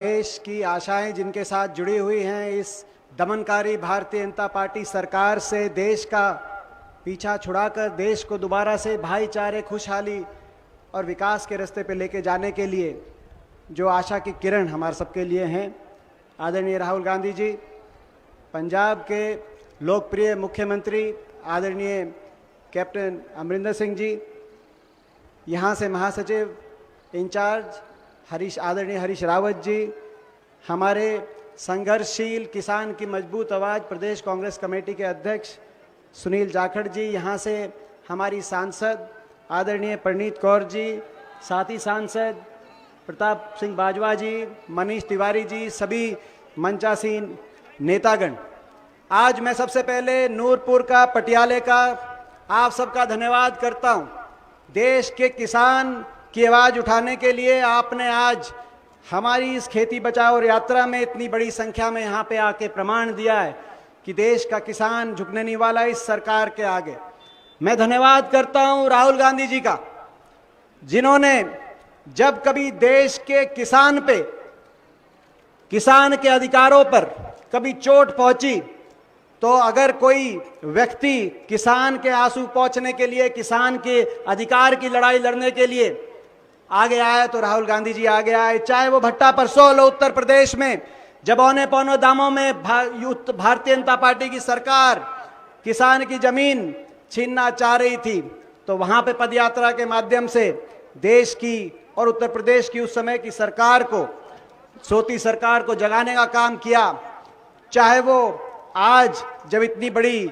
देश की आशाएं जिनके साथ जुड़ी हुई हैं, इस दमनकारी भारतीय जनता पार्टी सरकार से देश का पीछा छुड़ाकर देश को दोबारा से भाईचारे, खुशहाली और विकास के रास्ते पे लेके जाने के लिए जो आशा की किरण हमारे सबके लिए हैं, आदरणीय राहुल गांधी जी, पंजाब के लोकप्रिय मुख्यमंत्री आदरणीय कैप्टन अमरिंदर सिंह जी, यहाँ से महासचिव इंचार्ज आदरणीय हरीश रावत जी, हमारे संघर्षशील किसान की मजबूत आवाज़ प्रदेश कांग्रेस कमेटी के अध्यक्ष सुनील जाखड़ जी, यहाँ से हमारी सांसद आदरणीय परनीत कौर जी, साथी सांसद प्रताप सिंह बाजवा जी, मनीष तिवारी जी, सभी मंचासीन नेतागण। आज मैं सबसे पहले नूरपुर का, पटियाले का आप सबका धन्यवाद करता हूँ। देश के किसान की आवाज़ उठाने के लिए आपने आज हमारी इस खेती बचाओ यात्रा में इतनी बड़ी संख्या में यहाँ पे आके प्रमाण दिया है कि देश का किसान झुकने नहीं वाला इस सरकार के आगे। मैं धन्यवाद करता हूँ राहुल गांधी जी का, जिन्होंने जब कभी देश के किसान पे, किसान के अधिकारों पर कभी चोट पहुंची तो अगर कोई व्यक्ति किसान के आंसू पोंछने के लिए, किसान के अधिकार की लड़ाई लड़ने के लिए आगे आए तो राहुल गांधी जी आगे आए। चाहे वो भट्टा परसोल हो उत्तर प्रदेश में, जब औने पौने दामों में भारतीय जनता पार्टी की सरकार किसान की जमीन छीनना चाह रही थी, तो वहां पे पदयात्रा के माध्यम से देश की और उत्तर प्रदेश की उस समय की सरकार को, सोती सरकार को जगाने का काम किया। चाहे वो आज जब इतनी बड़ी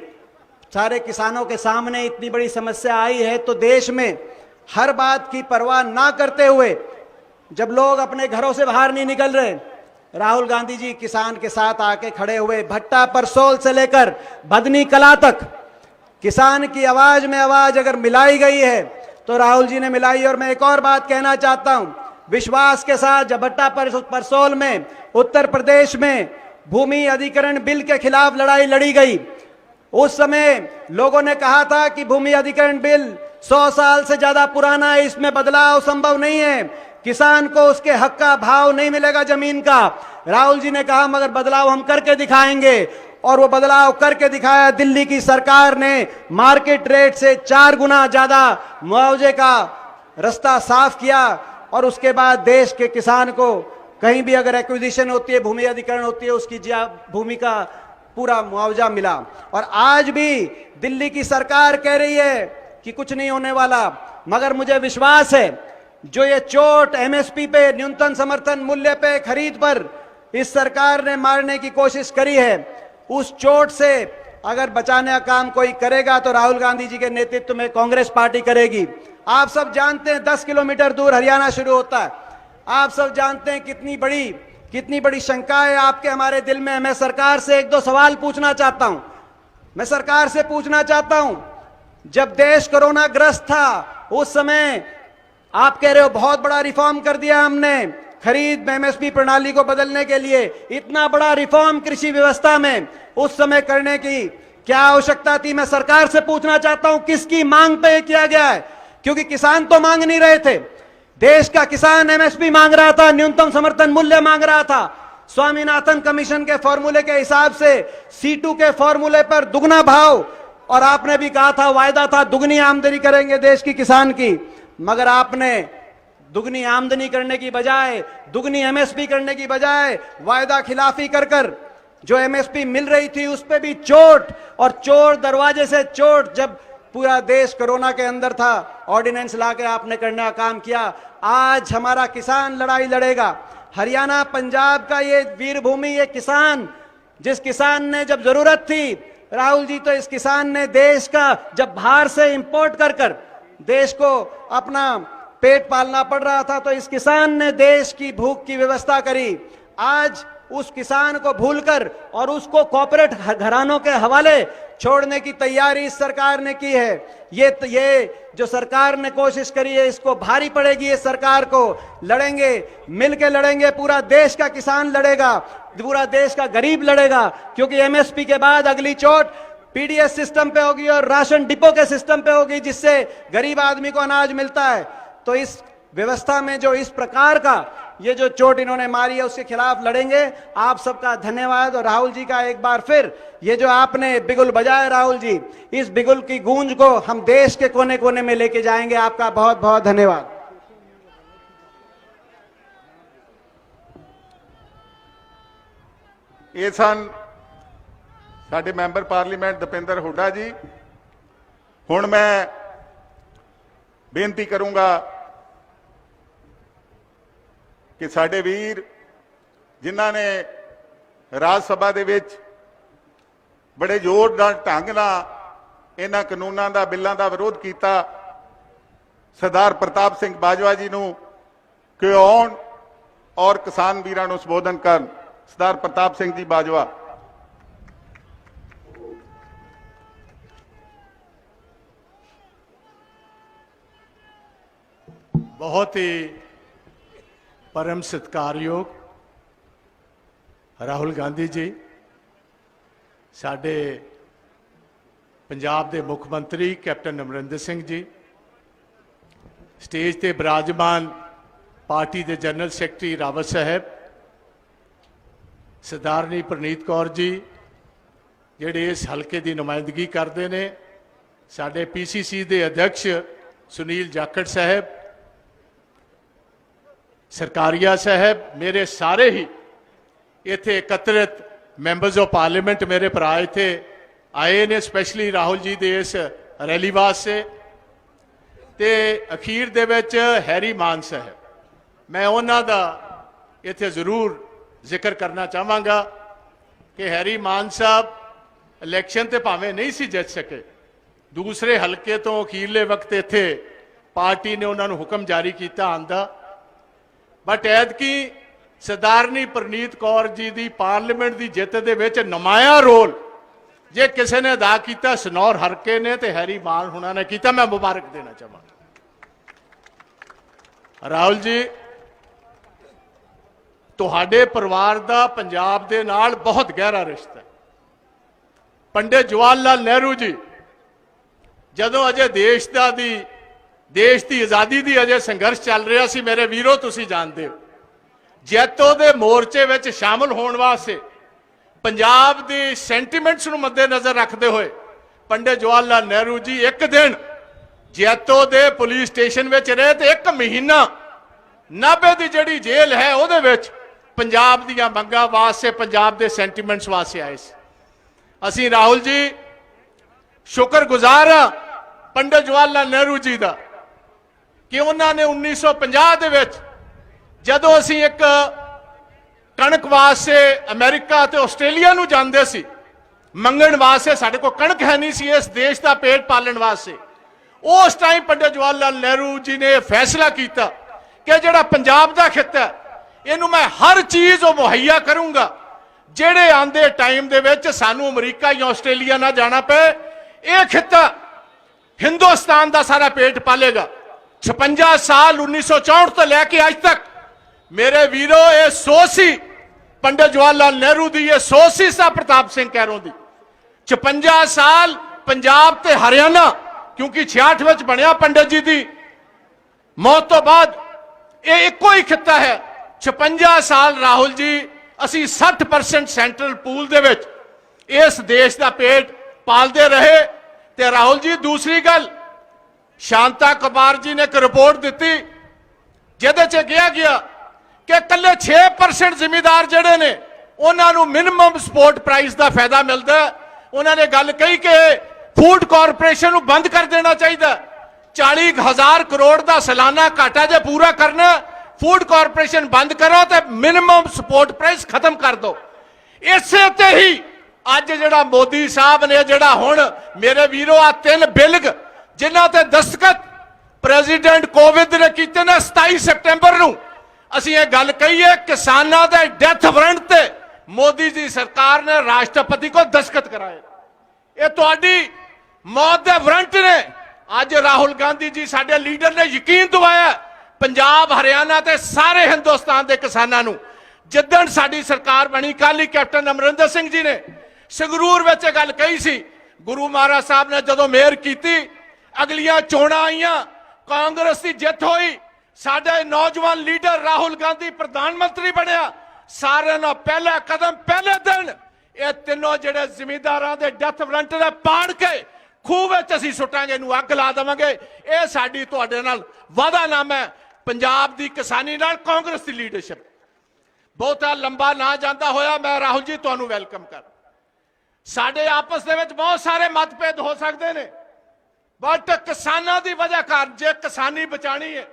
सारे किसानों के सामने इतनी बड़ी समस्या आई है, तो देश में हर बात की परवाह ना करते हुए, जब लोग अपने घरों से बाहर नहीं निकल रहे, राहुल गांधी जी किसान के साथ आके खड़े हुए। भट्टा परसोल से लेकर भदनी कला तक किसान की आवाज में आवाज अगर मिलाई गई है तो राहुल जी ने मिलाई। और मैं एक और बात कहना चाहता हूं, विश्वास के साथ, जब भट्टा परसोल में उत्तर प्रदेश में भूमि अधिग्रहण बिल के खिलाफ लड़ाई लड़ी गई, उस समय लोगों ने कहा था कि भूमि अधिग्रहण बिल 100 साल से ज्यादा पुराना है, इसमें बदलाव संभव नहीं है, किसान को उसके हक का भाव नहीं मिलेगा जमीन का। राहुल जी ने कहा मगर बदलाव हम करके दिखाएंगे, और वो बदलाव करके दिखाया। दिल्ली की सरकार ने मार्केट रेट से 4 गुना ज्यादा मुआवजे का रास्ता साफ किया, और उसके बाद देश के किसान को कहीं भी अगर एक्विजिशन होती है, भूमि अधिग्रहण होती है, उसकी भूमि का पूरा मुआवजा मिला। और आज भी दिल्ली की सरकार कह रही है कि कुछ नहीं होने वाला, मगर मुझे विश्वास है जो ये चोट एमएसपी पे, न्यूनतम समर्थन मूल्य पे खरीद पर इस सरकार ने मारने की कोशिश करी है, उस चोट से अगर बचाने का काम कोई करेगा तो राहुल गांधी जी के नेतृत्व में कांग्रेस पार्टी करेगी। आप सब जानते हैं 10 किलोमीटर दूर हरियाणा शुरू होता है। आप सब जानते हैं कितनी बड़ी शंका है आपके हमारे दिल में। मैं सरकार से 1-2 सवाल पूछना चाहता हूं। मैं सरकार से पूछना चाहता हूं, जब देश कोरोना ग्रस्त था उस समय आप कह रहे हो बहुत बड़ा रिफॉर्म कर दिया हमने, खरीद एमएसपी प्रणाली को बदलने के लिए इतना बड़ा रिफॉर्म कृषि व्यवस्था में उस समय करने की क्या आवश्यकता थी? मैं सरकार से पूछना चाहता हूं किसकी मांग पे किया गया है, क्योंकि किसान तो मांग नहीं रहे थे। देश का किसान एमएसपी मांग रहा था, न्यूनतम समर्थन मूल्य मांग रहा था। स्वामीनाथन कमीशन के फॉर्मूले के हिसाब से C2 के फॉर्मूले पर दुगना भाव, और आपने भी कहा था, वायदा था दुगनी आमदनी करेंगे देश की किसान की, मगर आपने दुगनी आमदनी करने की बजाय, दुगनी एमएसपी करने की बजाय वायदा खिलाफी कर जो एमएसपी मिल रही थी उस पे भी चोट, और चोर दरवाजे से चोट। जब पूरा देश कोरोना के अंदर था, ऑर्डिनेंस लाके आपने करने का काम किया। आज हमारा किसान लड़ाई लड़ेगा। हरियाणा पंजाब का ये वीरभूमि, ये किसान, जिस किसान ने जब जरूरत थी, राहुल जी, तो इस किसान ने देश का, जब बाहर से इंपोर्ट कर देश को अपना पेट पालना पड़ रहा था, तो इस किसान ने देश की भूख की व्यवस्था करी। आज उस किसान को भूलकर और उसको कॉर्पोरेट घरानों के हवाले छोड़ने की तैयारी इस सरकार ने की है। ये जो सरकार ने कोशिश करी है, इसको भारी पड़ेगी। इस सरकार को लड़ेंगे, मिलके लड़ेंगे, पूरा देश का किसान लड़ेगा, पूरा देश का गरीब लड़ेगा, क्योंकि एमएसपी के बाद अगली चोट पीडीएस सिस्टम पे होगी और राशन डिपो के सिस्टम पे होगी, जिससे गरीब आदमी को अनाज मिलता है। तो इस व्यवस्था में जो इस प्रकार का ये जो चोट इन्होंने मारी है उसके खिलाफ लड़ेंगे। आप सबका धन्यवाद। और राहुल जी का एक बार फिर ये जो आपने बिगुल बजाया राहुल जी, इस बिगुल की गूंज को हम देश के कोने कोने में लेके जाएंगे। आपका बहुत बहुत धन्यवाद। ये सन साडे मैंबर पार्लीमेंट दीपेंद्र हुड्डा जी। हुण मैं बेनती करूंगा कि साडे वीर जिन्हां ने राज सभा दे विच बड़े जोरदार ढंग नाल इन्हां कानूनां दा बिल्लां दा विरोध कीता, सरदार प्रताप सिंह बाजवा जी नूं कि आउण और किसान वीरां नूं संबोधन करन। सरदार प्रताप सिंह जी बाजवा। बहुत ही परम सत्कारयोग राहुल गांधी जी, साडे पंजाब के मुख्यमंत्री कैप्टन अमरिंदर सिंह जी, स्टेज ते विराजमान पार्टी के जनरल सैकटरी रावत साहब, सरदारनी परनीत कौर जी जिहड़े इस हल्के की नुमाइंदगी करते हैं, साडे PCC के अध्यक्ष सुनील जाखड़ साहब, सरकारिया साहब, मेरे सारे ही इत्थे एकत्रित मैंबर्स ऑफ पार्लीमेंट, मेरे भरा इत्थे आए ने स्पैशली राहुल जी के इस रैली वास्ते। ते अखीर दे विच हैरी मान साहब, मैं उन्हां दा इत्थे जरूर जिक्र करना चाहांगा कि हैरी मान साहब इलैक्शन ते भावें नहीं सी जित सके, दूसरे हल्के तो अखीरले वक्त इत्थे पार्टी ने उन्होंने हुक्म जारी किया आंदा, बट ऐदकी सरदारनी परनीत कौर जी की पार्लीमेंट की जित दे विच नुमाया रोल जे किसी ने अदा किया सनौर हरके ने ते हैरी मान हुणां ने किया। मैं मुबारक देना चाहूँगा राहुल जी, तुहाडे परिवार का पंजाब दे नाल बहुत गहरा रिश्ता है। पंडित जवाहर लाल नेहरू जी जदों अजे देश की आज़ादी की अजे संघर्ष चल रहा सी, मेरे वीरों तुसीं जानते हो, जैतो दे मोर्चे विच शामिल होने वास्ते पंजाब की सेंटीमेंट्स नूं मद्देनज़र रखते हुए पंडित जवाहर लाल नेहरू जी एक दिन जैतो दे पुलिस स्टेशन विच रहे ते एक महीना नाभे की जिहड़ी जेल है उहदे विच पंजाब दीआं मंगां वास्ते, पंजाब के सेंटीमेंट्स वास्ते आए सी। असीं राहुल जी शुक्रगुजार हाँ पंडित जवाहर लाल नेहरू जी का कि उन्होंने 1950 दे विच जदों असीं एक कणक वास्ते अमेरिका ते आस्ट्रेलिया नूं जांदे सी मंगण वास्ते, साडे कोल कणक है नहीं सी इस देश का पेट पालन वास्ते, उस टाइम पंडित जवाहर लाल नेहरू जी ने फैसला किया कि जिहड़ा पंजाब का खिता है इहनूं मैं हर चीज़ मुहैया करूंगा, जिहड़े आंदे टाइम दे विच सानूं अमरीका या आस्ट्रेलिया ना जाना पे, यह खिता हिंदुस्तान का सारा पेट पालेगा। 56 साल 1964 तो लैके अज तक मेरे वीरों ये सोच सी पंडित जवाहर लाल नेहरू की, ये सोच सी सा प्रताप सिंह कैरों की। 56 साल पंजाब ते हरियाणा, क्योंकि 66 विच बनया पंडित जी की मौत तो बाद, ये एको ही खिता है। 56 साल राहुल जी असी 60% सेंट्रल पूल दे विच इस देश का पेट पालते रहे। ते राहुल जी दूसरी गल, शांता कुमार जी ने एक रिपोर्ट दी जिहदे च गया कि कल्ले 6% जिमीदार जिहड़े ने उन्होंने मिनिमम सपोर्ट प्राइस का फायदा मिलता है। उन्होंने गल कही कि फूड कॉरपोरेशन को बंद कर देना चाहिए, 40,000 करोड़ का सालाना घाटा जो पूरा करना, फूड कॉरपोरेशन बंद करो तो मिनिमम सपोर्ट प्राइस खत्म कर दो। इसे ते ही अज जिहड़ा मोदी साहब ने जिहड़ा हुण मेरे वीरों आ 3 बिल जिन्हां ते दस्तखत प्रेजिडेंट कोविंद ने कीते ने 27 सितंबर नूं, असीं ये गल कहीए किसानां दे डेथ वारंट ते मोदी जी सरकार ने राष्ट्रपति को दस्तखत कराए। ये तुहाडी मौत दे वारंट ने। अज राहुल गांधी जी साडे लीडर ने यकीन दिवाया पंजाब हरियाणा ते सारे हिंदुस्तान के किसानों नूं। जिद्दण साडी सरकार बनी कल ही कैप्टन अमरिंदर सिंह जी ने संगरूर विच गल कही सी, गुरु महाराज साहब ने जदों मेहर की, अगलियां चोणां आईयां, कांग्रेस की जित हुई, साडे नौजवान लीडर राहुल गांधी प्रधानमंत्री बनया, सारे नाल पहला कदम पहले दिन ये तीनों जेडे जिमींदारां दे डेथ वारंट ने पाड़ के खूह विच असीं सुटांगे, इहनूं अग ला देवांगे। ये साडी तुहाडे नाल वादानामा है पंजाब दी किसानी नाल कांग्रेस दी लीडरशिप। बहुता लंबा ना जांदा होया मैं राहुल जी तुहानूं वैलकम कर। साडे आपस दे विच बहुत सारे मतभेद हो सकदे ने, बट किसानां दी वजह कारण जे किसानी बचानी है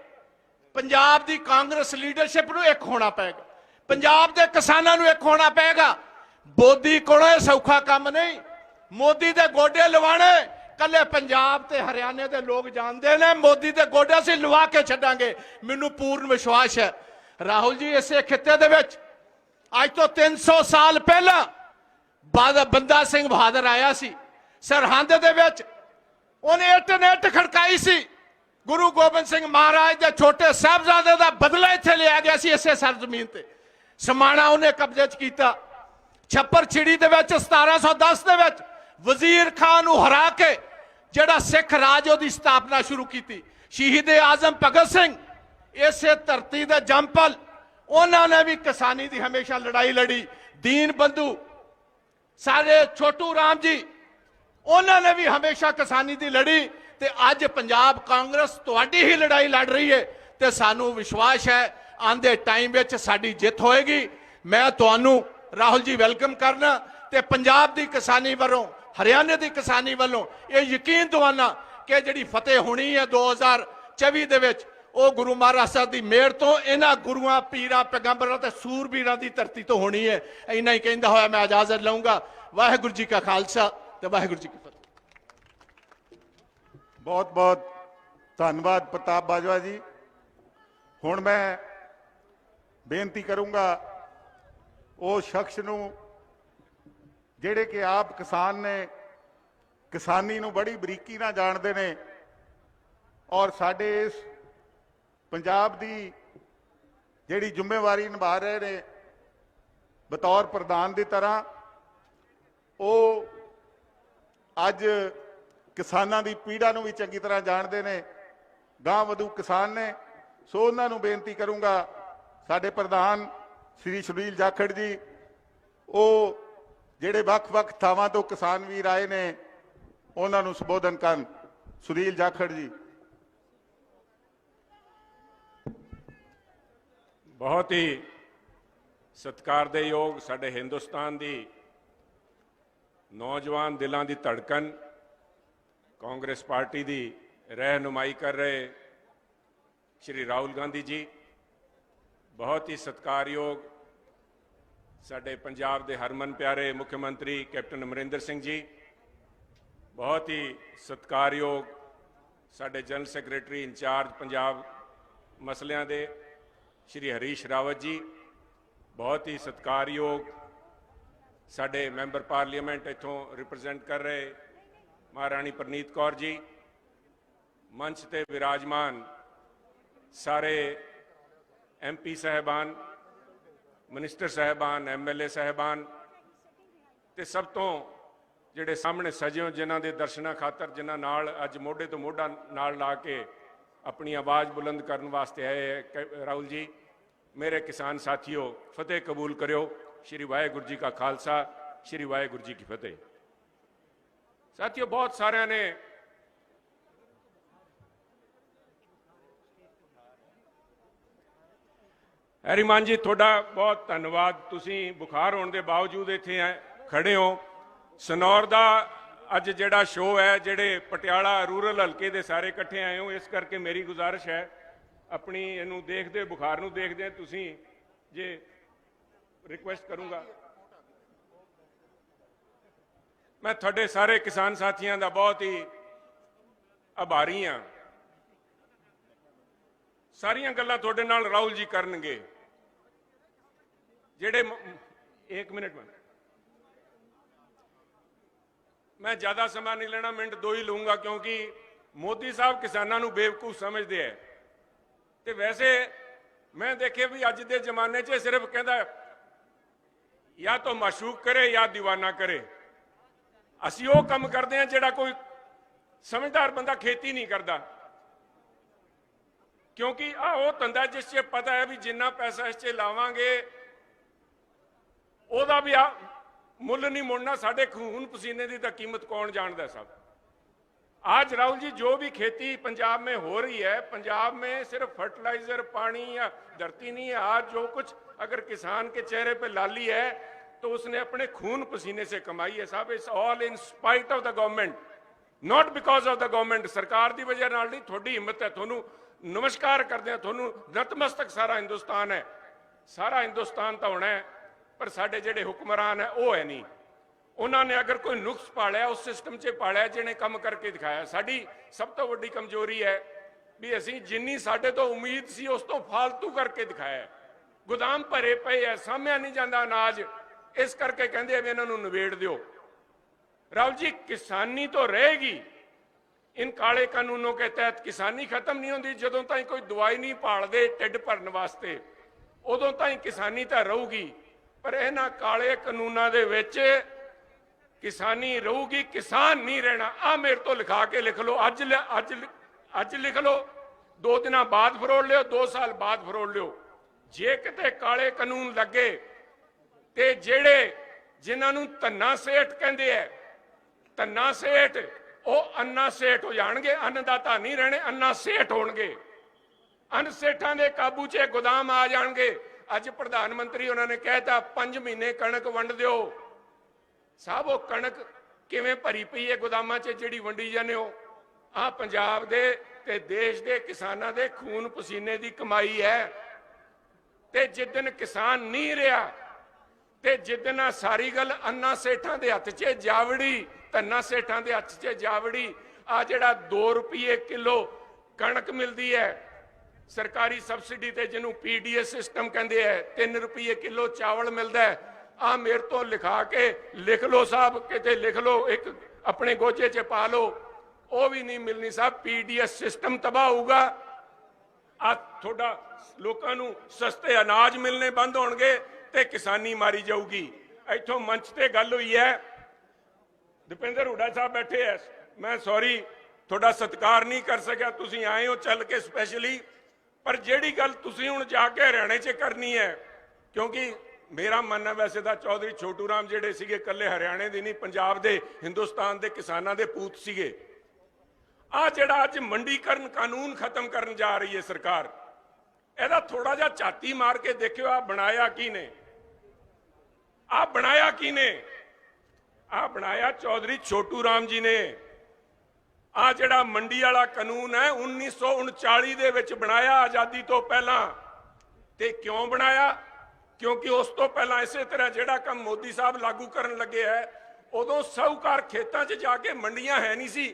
पंजाब दी कांग्रेस लीडरशिप नूं एक होना पेगा, पंजाब दे किसानां नूं एक होना पेगा। मोदी कोलों ये सौखा काम नहीं, मोदी दे गोडे लवाने कल्ले पंजाब ते हरियाणे दे लोग जानते ने, मोदी दे गोडे असीं लवा के छड्डांगे। मैनूं पूर्ण विश्वास है राहुल जी इसे खिते दे विच अज तो 300 साल पहला बंदा सिंह बहादुर आया सी सरहंद दे विच, उन्हें इट ने इट खड़काई सी। गुरु गोबिंद सिंह महाराज दे छोटे साहबजादे दा बदला इत्थे लिया गया सी, इसे सरजमीन ते समाणा उन्हें कब्जे च कीता। छप्पर छिड़ी दे विच 1710 दे विच वजीर खान नूं हरा के जिहड़ा सिख राज दी स्थापना शुरू की। शहीद आजम भगत सिंह इसे धरती दे जंपल, उन्होंने भी किसानी की हमेशा लड़ाई लड़ी। दीन बंधु सारे छोटू राम जी उन्होंने भी हमेशा किसानी की लड़ी। ते अज पंजाब कांग्रेस तुहाडी ही लड़ाई लड़ रही है, ते सानू विश्वास है आंदे टाइम विच साडी जित होएगी। मैं तुहानू राहुल जी वैलकम करना ते पंजाब की किसानी वालों हरियाणे की किसानी वालों ये यकीन दवाना कि जिहड़ी फतेह होनी है 2024 दे विच ਉਹ गुरु महाराज साहब की मेहर तो इन्हां गुरुआं पीरां पैगंबरां ते सूरबीरां की धरती तो होनी है। इन्ना ही कहंदा होया मैं इजाजत लऊंगा। वाहिगुरू जी का खालसा ते वाहिगुरू जी की फतेह। बहुत बहुत धन्यवाद प्रताप बाजवा जी। हुण मैं बेनती करूंगा उस शख्स नूं जिहड़े कि आप किसान ने, किसानी नूं बड़ी बरीकी नाल जाणदे ने और साडे इस पंजाब दी जिहड़ी जिम्मेवारी निभा रहे ने बतौर प्रधान की तरह, वो अज किसानां दी पीड़ा नूं भी चंगी तरह जानते ने, गांह वधू किसान ने। सो उन्हां नूं बेनती करूंगा साडे प्रधान श्री सुनील जाखड़ जी, वो जिहड़े वख-वख थावां तो किसान वीर आए ने उन्हां नूं संबोधन करन। सुनील जाखड़ जी। बहुत ही सत्कार दे योग साडे हिंदुस्तान दी नौजवान दिलों की धड़कन कांग्रेस पार्टी की रहनुमाई कर रहे श्री राहुल गांधी जी, बहुत ही सत्कारयोग साडे पंजाब दे हरमन प्यारे मुख्यमंत्री कैप्टन अमरिंदर सिंह जी, बहुत ही सत्कारयोग साडे जनरल सैक्रटरी इंचार्ज पंजाब मसलियां दे श्री हरीश रावत जी, बहुत ही सत्कारयोग साडे मैंबर पार्लीमेंट इथों रिप्रजेंट कर रहे महाराणी परनीत कौर जी, मंच ते विराजमान सारे MP साहबान, मिनिस्टर साहबान, MLA साहबान ते सब तो जिहड़े सामने सजे हो जिन्हां दे दर्शनां खातर जिन्हां नाल अज मोढे तो मोढा नाल ला के अपनी आवाज़ बुलंद करने वास्ते आए। राहुल जी, मेरे किसान साथियों, फतेह कबूल करो। श्री वाहेगुरू जी का खालसा, श्री वाहेगुरू जी की फतेह। साथियों, बहुत सारे ने हैरीमान जी थोड़ा बहुत धन्यवाद। तुसी बुखार होने के बावजूद इत्थे खड़े हो। सनौर का अज जिहड़ा शो है, जिहड़े पटियाला रूरल हल्के दे सारे इकट्ठे आए हो, इस करके मेरी गुजारिश है अपनी इनू देखते बुखार नू देखदे तुसी जे रिक्वेस्ट करूंगा, मैं थोड़े सारे किसान साथियों का बहुत ही आभारी हाँ। सारिया गल्लां थोड़े नाल राहुल जी करनगे। जेड़े एक मिनट में मैं ज्यादा समय नहीं लेना, मिनट 2 ही लूंगा, क्योंकि मोदी साहब किसानों को बेवकूफ समझते हैं। तो वैसे मैं देखे भी अज के जमाने च सिर्फ कहता या तो माशूक करे या दीवाना करे। असी वो काम करते हैं जिहड़ा कोई समझदार बंदा खेती नहीं करता। क्योंकि वो धंधा जिस च पता है भी जिन्ना पैसा इस च लावांगे ਉਹਦਾ भी ਮੁੱਲ नहीं मुड़ना, साढ़े खून पसीने की तो कीमत कौन जानता सब। आज राहुल जी जो भी खेती पंजाब में हो रही है, पंजाब में सिर्फ फर्टिलाइजर पानी या धरती नहीं है, आज जो कुछ अगर किसान के चेहरे पे लाली है तो उसने अपने खून पसीने से कमाई है साहब। It's all in spite of the government, not because of the government. सरकार की वजह नाल नहीं, थोड़ी हिम्मत है, थोनू नमस्कार करते हैं, थोनू नतमस्तक सारा हिंदुस्तान है, सारा हिंदुस्तान तो होना है, पर साडे जिहड़े हुक्मरान है वो है नहीं। उन्होंने अगर कोई नुक्स पालिया उस सिस्टम च पालिया जिन्हें काम करके दिखाया। साडी सब तो वड्डी कमजोरी है भी असीं जिन्नी साडे तो उम्मीद सी उस तो फालतू करके दिखाया। गोदाम भरे पे है, सामया नहीं जाता अनाज, इस करके कहते भी इन्हों नवेड़ दिओ। राहुल जी किसानी तो रहेगी, इन काले कानूनों के तहत किसानी खत्म नहीं होती। जदों ताईं कोई दवाई नहीं भालदे ढिड भरन वास्ते उदों ताईं किसानी तो रहूगी, पर इन्हां काले कानूनां दे विच किसानी रहूगी, किसान नहीं रहना। आ मेरे तो लिखा के लिख लो, अज लिख लो, 2 दिन बाद फरोड़ लियो, 2 साल बाद फरोड़ लियो। जे किते काले कानून लगे ते जेड़े जिन्हां नूं धन्ना सेठ कहंदे है, धन्ना सेठ वो अन्ना सेठ हो जाणगे, अन्नदाता नहीं रहने, अन्ना सेठ होणगे। अन्न सेठां दे काबू च गोदाम आ जाणगे। अज प्रधानमंत्री उन्होंने कहता 5 महीने कणक वंड दिओ। साहब वो कणक किवें भरी पई है गोदामां च जिहड़ी वंडी जाने हो? आ पंजाब दे ते देश दे किसानां दे खून पसीने दी कमाई है। ते जिद्दन किसान नहीं रहा ते जिद्दन सारी गल अन्ना सेठां दे हत्थ च जावड़ी, धन्ना सेठां दे हत्थ च जावड़ी। आ जिहड़ा 2 रुपये किलो कणक मिलती है सरकारी सबसिडी ते, जिन्हों पीडीएस सिस्टम कहते हैं, 3 रुपये किलो चावल मिलता है। आ मेरे तो लिखा के लिख लो साहब, किते लिख लो, एक अपने गोचे च पा लो, वो भी नहीं मिलनी साहब। पीडीएस सिस्टम तबाह होगा, आ थोड़ा लोगों को सस्ते अनाज मिलने बंद होणगे ते किसानी मारी जाऊगी। इथों मंच ते गल हुई है, दीपेंद्र हुड्डा साहब बैठे है, मैं सॉरी थोड़ा सत्कार नहीं कर सकिया, तुसीं आए हो चल के स्पैशली, पर जिहड़ी गल तुसीं हुण जाके हरियाणे च करनी है, क्योंकि मेरा मन है वैसे तो चौधरी छोटू राम जिहड़े सीगे कल्ले हरियाणे दे नहीं, पंजाब दे हिंदुस्तान दे किसानां दे पूत सीगे। आ जिहड़ा अज मंडीकरण कानून खत्म करन जा रही है सरकार, ਇਹਦਾ थोड़ा जा झाती मार के देखियो आ बनाया की ने, आ बनाया की ने? आ बनाया चौधरी छोटू राम जी ने। आ जिहड़ा मंडी वाला कानून है 1939 दे विच बनाया, आजादी तो पहला। ते क्यों बनाया? क्योंकि उस तो पहला इसे तरह जिहड़ा काम मोदी साहब लागू करन लगे है, उदों साहूकार खेतां 'च जाके मंडियां है नहीं सी,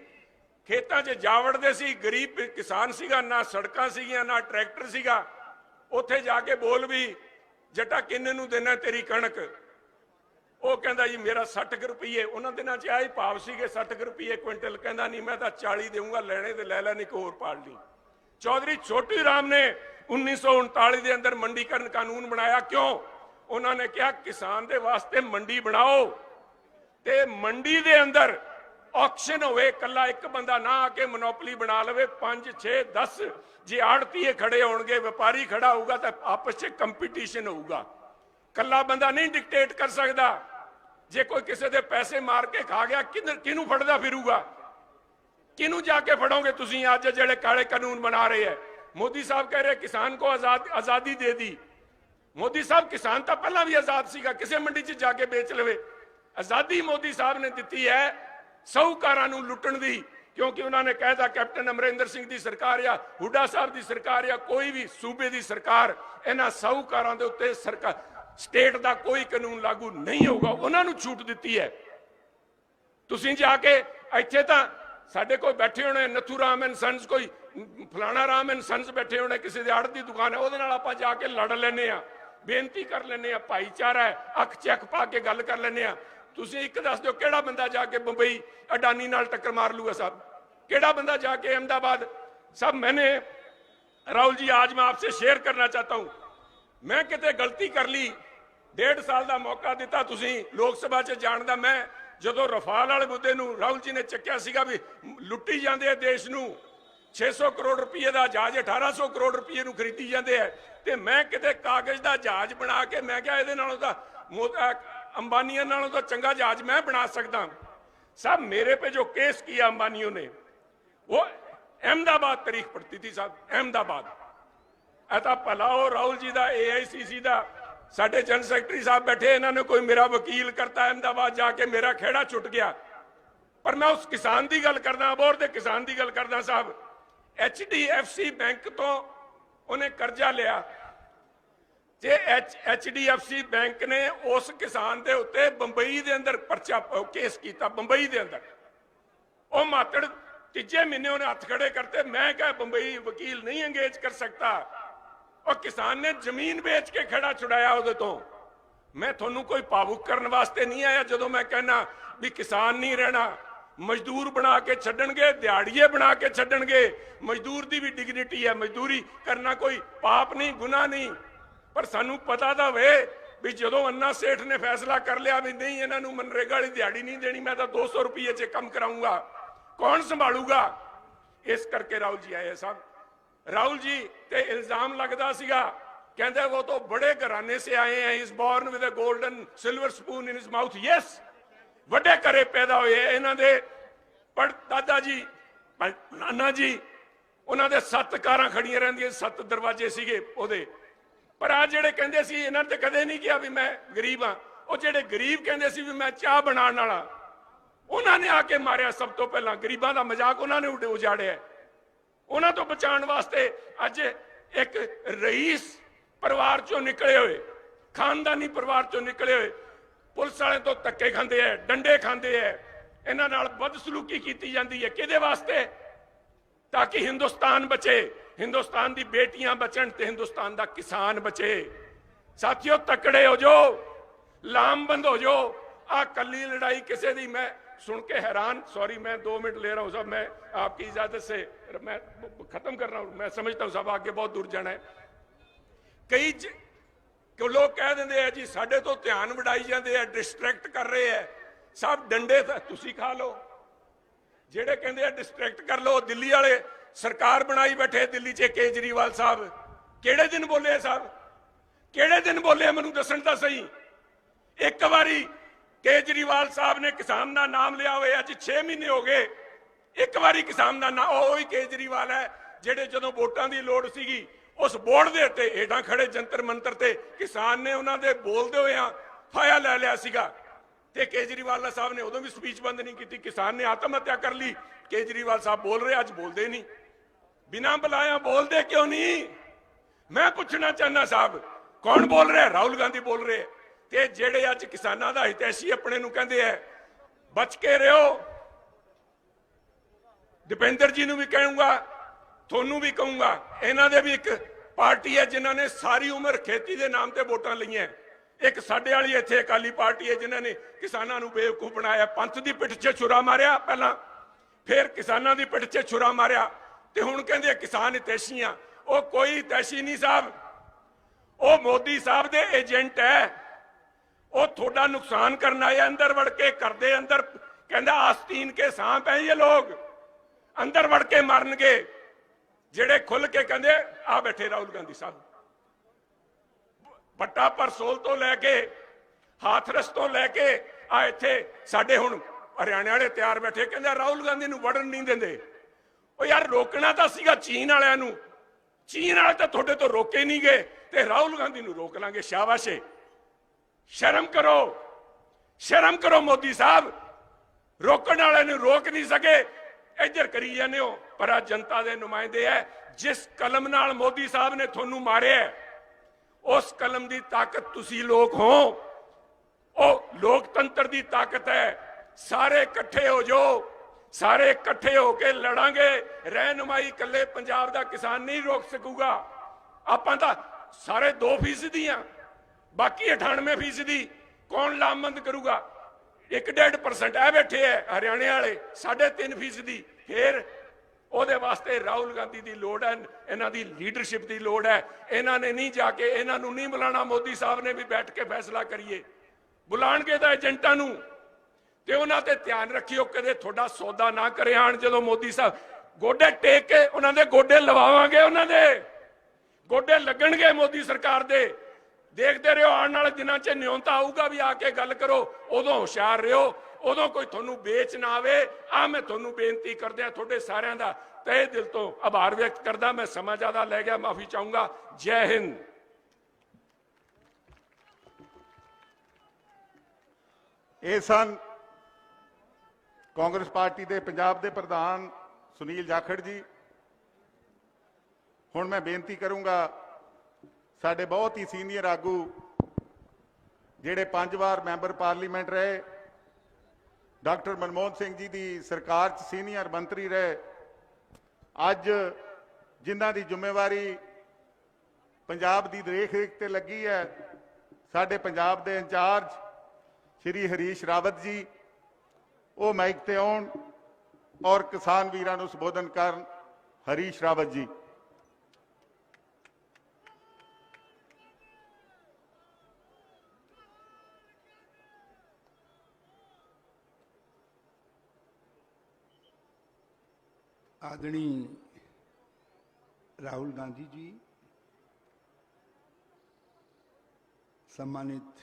खेतां 'च जावड़दे सी, गरीब किसान सीगा, ना सड़कां सीगियां ना ट्रैक्टर सीगा। उत्थे जाके बोल भी जट्टा किन्ने नूं देना तेरी कणक, वो कहंदा जी मेरा 60 रुपये। उन्हां दिनां 'च आही भाव सीगे 60 रुपये क्विंटल, कहंदा नहीं मैं तो 40 देऊंगा, लेने ते लै लै, नहीं कोई होर पाल ली। चौधरी छोटू राम ने 1939 के अंदर मंडीकरण कानून बनाया। क्यों? उन्होंने कहा किसान दे वास्ते मंडी बनाओ ते मंडी दे अंदर ऑक्शन होवे, कला एक बंदा ना आके मोनोपली बना लवे, 5 6 10 जे आड़तीए खड़े होणगे, व्यापारी खड़ा होगा तो आपस में कंपीटीशन होगा। कला बंदा नहीं डिक्टेट कर सकता। जे कोई किसी दे पैसे मार के खा गया, किनू फड़दा फिरूगा? किनू जाके फड़ोगे तुसीं? अज जिहड़े काले कानून बना रहे हैं, मोदी साहब कह रहे किसान को आजादी दे दी। मोदी साहब किसान तो पहला भी आजाद सीगा, किसी मंडी च जाके बेच लवे। आजादी मोदी साहब ने दी है साहूकारां नूं लुट्टण दी, क्योंकि उन्होंने कहता कैप्टन अमरिंदर सिंह की सरकार या हुड्डा साहब की सरकार या कोई भी सूबे की सरकार, इन्हां साहूकारां दे उत्ते सरकार स्टेट का कोई कानून लागू नहीं होगा। उन्होंने छूट दी है। तुसीं जाके इत्थे तां साडे कोई बैठे होने नथू राम एंड सन्स, कोई फलाना राम एंड सन्स बैठे होने, किसी के आड़ की दुकान है, वो आपां जाके लड़ लेने आ, बेनती कर लेने, भाईचारा है, अख चेक पा के गल कर लेने। तुसीं एक दस दो किहड़ा बंदा जाके मुंबई अडानी नाल टक्कर मार लूगा साहब? किहड़ा बंदा जाके अहमदाबाद? साहब मैंने राहुल जी आज मैं आपसे शेयर करना चाहता हूं, मैं किते गलती कर ली, 1.5 साल का मौका दिता तुसीं लोक सभा च जाण दा। मैं जदों रफाल वाले मुद्दे नूं राहुल जी ने चक्किया सीगा भी लुट्टी जांदे देश नूं, 600 ਕਰੋੜ ਰੁਪਏ ਦਾ ਜਹਾਜ਼ 1800 ਕਰੋੜ ਰੁਪਏ ਨੂੰ ਖਰੀਦੀ ਜਾਂਦੇ ਹੈ ਤੇ ਮੈਂ ਕਿਤੇ ਕਾਗਜ਼ ਦਾ ਜਹਾਜ਼ ਬਣਾ ਕੇ ਮੈਂ ਕਿਹਾ ਇਹਦੇ ਨਾਲੋਂ ਤਾਂ अंबानियों नालों तो चंगा जहाज मैं बना सकता। साहब मेरे पे जो केस किया अंबानियों ने वो अहमदाबाद तारीख पड़ती थी साहब, अहमदाबाद। ऐसा भला हो राहुल जी का AICC का साढ़े जनरल सैकटरी साहब बैठे, इन्होंने कोई मेरा वकील करता अहमदाबाद जाके मेरा खेड़ा छुट गया। पर मैं उस किसान की गल करना, अबोहर के किसान की गल करना साहब। HDFC बैंक तो उन्हें कर्जा लिया, जे HDFC बैंक ने उस किसान के उत्ते बंबई के अंदर परचा केस किया, बंबई के अंदर वो मातड़ तीजे महीने उन्हें हथ खड़े करते। मैं क्या बंबई वकील नहीं अंगेज कर सकता, और किसान ने जमीन बेच के खड़ा छुड़ाया उहदे तो। मैं थोनू कोई भावुक करने वास्ते नहीं आया जो मैं कहना भी किसान नहीं रहना, मजदूर बना के छड्डणगे, दिहाड़ीए बना के छड्डणगे। मजदूर की भी डिग्निटी है, मजदूरी करना कोई पाप नहीं, गुनाह नहीं। पर सानू पता तो वे भी जो अन्ना सेठ ने फैसला कर लिया भी नहीं इन्हों मनरेगा वाली दिहाड़ी नहीं देनी, मैं तो 200 रुपये च कम कराऊंगा, कौन संभालूगा। इस करके राहुल जी आए साहब। राहुल जी ते इल्जाम लगता सीगा, कहते वो तो बड़े घराने से आए हैं, is born with a golden silver spoon in his mouth. Yes, वड्डे घरे पैदा हुए इन्हां दे दादा जी नाना जी, उन्होंने 7 कारां खड़ियां रहिंदियां, 7 दरवाजे सीगे ओदे। पर आ जेड़े कहंदे सी इन्हां ते कदे नहीं किया भी मैं गरीब हाँ, वो जेड़े गरीब कहंदे सी भी मैं चाह बनाने वाला, उन्होंने आके मारिया सब तो पहला। गरीबां दा मजाक उन्होंने उजाड़िया। उन्हां तो बचाने वास्ते अज एक रईस परिवार चों निकले हुए, खानदानी परिवार चों निकले हुए पुलिस वाले तो धक्के खांदे है, डंडे खांदे है, इन्हां नाल बदसलूकी की जाती है। किहदे वास्ते? ताकि हिंदुस्तान बचे, हिंदुस्तान दी बेटियां बचन ते हिंदुस्तान दा किसान बचे। साथियों तकड़े हो जो, लामबंद हो जो। आ कली लड़ाई किसी दी मैं सुन के हैरान, सॉरी मैं 2 मिनट ले रहा हूं साहब, मैं आपकी इजाजत से मैं खत्म कर रहा हूं। मैं समझता हूं साहब आगे बहुत दूर जाना है। कई लोग कह देंगे है जी साडे तो ध्यान वडाई जाते हैं, डिस्ट्रैक्ट कर रहे हैं साहब। डंडे तुसी खा लो, जेड़े कहते हैं डिस्ट्रैक्ट कर लो। दिल्ली वाले सरकार बनाई बैठे दिल्ली च केजरीवाल साहब, केड़े दिन बोले साहब, केड़े दिन बोले मैनू दसन तो सही। एक बारी केजरीवाल साहब ने किसान का नाम लिया हुए, अज 6 महीने हो गए, एक बारी किसान का नाम, वही केजरीवाल है जेड़े जो वोटां की लोड़ सीगी उस बोर्ड के उत्ते हेठां खड़े जंतर मंतर ते किसान ने उन्होंने बोलते हुए फाया लै लिया सीगा। ते केजरीवाल साहब ने उदों भी स्पीच बंद नहीं की, किसान ने आत्महत्या कर ली। केजरीवाल साहब बोल रहे, अज बोलते नहीं, बिना बुलाया बोलते क्यों नहीं? मैं पूछना चाहना साहब कौन बोल रहे? राहुल गांधी बोल रहे। ते जेड़े अज किसानों का हितैषी अपने नूं कहंदे है बच के रहो। दीपेंद्र जी नूं भी कहूंगा, थोनू भी कहूंगा, इन्हां दे भी एक पार्टी है जिन्होंने सारी उम्र खेती के नाम ते वोटां लईआं। एक साडे वाली इत्थे अकाली पार्टी है जिन्होंने किसानों को बेवकूफ बनाया, पंथ की पिठ च छुरा मारिया पहला, फिर किसानों की पिठ च छुरा मारिया, ते हुण कहंदे किसान हितैषी आ। वो कोई हितैषी नहीं साहब, वो मोदी साहब दे एजेंट है। वो थोड़ा नुकसान करना है, अंदर वड़ के करदे, अंदर कहंदा आस्तीन के सांप है ये लोग, अंदर वड़ के मारनगे। जेड़े खुल के कहंदे आ बैठे राहुल गांधी साहब, पट्टा परसोल तो लैके हाथरस तो लैके आ इत्थे साडे हुण हरियाणा वाले तैयार बैठे, कहंदे राहुल गांधी नूं वड़न नहीं देंदे। ओ यार रोकना तो सीगा चीन वालियां नूं, चीन वाले तो थोड़े तो रोके नहीं गए, ते राहुल गांधी नूं रोक लांगे। शाबाश है, शर्म करो, शर्म करो मोदी साहब। रोकने वाले नूं रोक नहीं सके, इधर करी जाने हो। पर आ जनता के नुमाइंदे है, जिस कलम नाल मोदी साहब ने थोनू मारे उस कलम की ताकत तुसी लोग हो, ओ लोकतंत्र की ताकत है। सारे इकट्ठे हो जो, सारे इकट्ठे होके लड़ांगे। रहनुमाई कल्ले पंजाब का किसान नहीं रोक सकूगा। आपां तां सारे 2% हाँ, बाकी 98% कौन लामबंद करूगा? 1.5% है बैठे है हरियाणे वाले, 3.5%। फिर ਉਹਦੇ वास्ते राहुल गांधी की लोड़ है, इन्हां दी लीडरशिप की लोड़ है। इन्हां ने नहीं जाके, इन्हां नूं नहीं बुलाना। मोदी साहब ने भी बैठ के फैसला करिए, बुलाणगे तां एजेंटां नूं ते उन्हां ते ध्यान रखियो कदे थोड़ा सौदा ना करे आण। जदों मोदी साहब ਗੋਡੇ ਟੇਕ ਕੇ ਉਹਨਾਂ ਦੇ ਗੋਡੇ ਲਵਾਵਾਂਗੇ, ਉਹਨਾਂ ਦੇ ਗੋਡੇ ਲੱਗਣਗੇ ਮੋਦੀ ਸਰਕਾਰ ਦੇ। ਦੇਖਦੇ ਰਹੋ, ਆਉਣ ਵਾਲੇ ਦਿਨਾਂ 'ਚ ਨਿਉਂਤਾ ਆਊਗਾ ਵੀ ਆ ਕੇ ਗੱਲ ਕਰੋ, ਉਦੋਂ ਹੁਸ਼ਿਆਰ ਰਹੋ, ਉਦੋਂ ਕੋਈ ਤੁਹਾਨੂੰ ਵੇਚ ਨਾ ਆਵੇ। ਆ ਮੈਂ ਤੁਹਾਨੂੰ ਬੇਨਤੀ ਕਰਦਿਆਂ ਤੁਹਾਡੇ ਸਾਰਿਆਂ ਦਾ ਤਹਿ ਦਿਲ ਤੋਂ ਆਭਾਰ ਵਿਅਕਤ ਕਰਦਾ। ਮੈਂ ਸਮਾਂ ਜ਼ਿਆਦਾ ਲੈ ਗਿਆ, ਮਾਫੀ ਚਾਹੂੰਗਾ। ਜੈ ਹਿੰਦ। ਇਹ ਸਨ ਕਾਂਗਰਸ ਪਾਰਟੀ ਦੇ ਪੰਜਾਬ ਦੇ ਪ੍ਰਧਾਨ ਸੁਨੀਲ ਜਾਖੜ ਜੀ। ਹੁਣ ਮੈਂ ਬੇਨਤੀ ਕਰੂੰਗਾ ਸਾਡੇ ਬਹੁਤ ਹੀ ਸੀਨੀਅਰ ਆਗੂ ਜਿਹੜੇ 5 ਵਾਰ ਮੈਂਬਰ ਪਾਰਲੀਮੈਂਟ ਰਹੇ, ਡਾਕਟਰ ਮਨਮੋਹਨ ਸਿੰਘ ਜੀ ਦੀ ਸਰਕਾਰ 'ਚ ਸੀਨੀਅਰ ਮੰਤਰੀ ਰਹੇ, ਅੱਜ ਜਿਨ੍ਹਾਂ ਦੀ ਜ਼ਿੰਮੇਵਾਰੀ ਪੰਜਾਬ ਦੀ ਦੇਖ ਰੇਖ ਤੇ ਲੱਗੀ ਹੈ, ਸਾਡੇ ਪੰਜਾਬ ਦੇ ਇੰਚਾਰਜ ਸ਼੍ਰੀ ਹਰੀਸ਼ ਰਾਵਤ ਜੀ, ਉਹ ਮਾਈਕ ਤੇ ਆਉਣ ਔਰ ਕਿਸਾਨ ਵੀਰਾਂ ਨੂੰ ਸੰਬੋਧਨ ਕਰਨ। ਹਰੀਸ਼ ਰਾਵਤ ਜੀ। आदरणीय राहुल गांधी जी, सम्मानित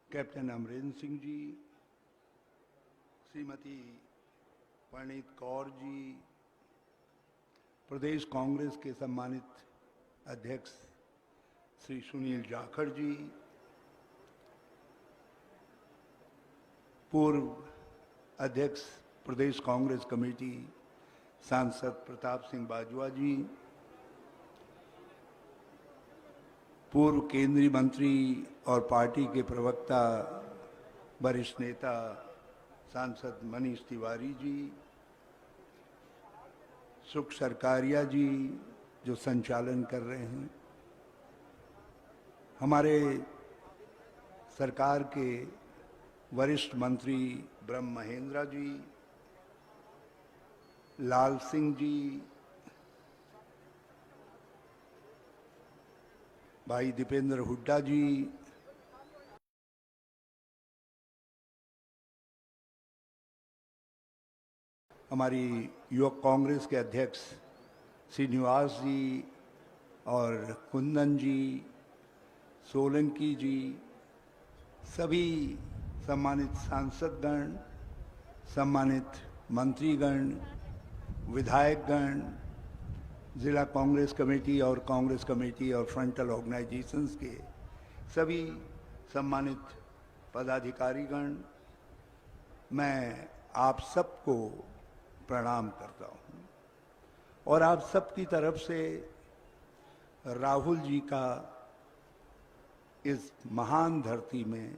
कैप्टन अमरेंद्र सिंह जी, श्रीमती परनीत कौर जी, प्रदेश कांग्रेस के सम्मानित अध्यक्ष श्री सुनील जाखड़ जी, पूर्व अध्यक्ष प्रदेश कांग्रेस कमेटी सांसद प्रताप सिंह बाजवा जी, पूर्व केंद्रीय मंत्री और पार्टी के प्रवक्ता वरिष्ठ नेता सांसद मनीष तिवारी जी, सुख सरकारिया जी जो संचालन कर रहे हैं, हमारे सरकार के वरिष्ठ मंत्री ब्रह्म महेंद्रा जी, लाल सिंह जी, भाई दीपेंद्र हुड्डा जी, हमारी युवक कांग्रेस के अध्यक्ष श्रीनिवास जी और कुंदन जी, सोलंकी जी, सभी सम्मानित सांसदगण, सम्मानित मंत्रीगण, विधायकगण, जिला कांग्रेस कमेटी और कांग्रेस कमेटी और फ्रंटल ऑर्गेनाइजेशंस के सभी सम्मानित पदाधिकारीगण, मैं आप सबको प्रणाम करता हूं और आप सबकी तरफ से राहुल जी का इस महान धरती में,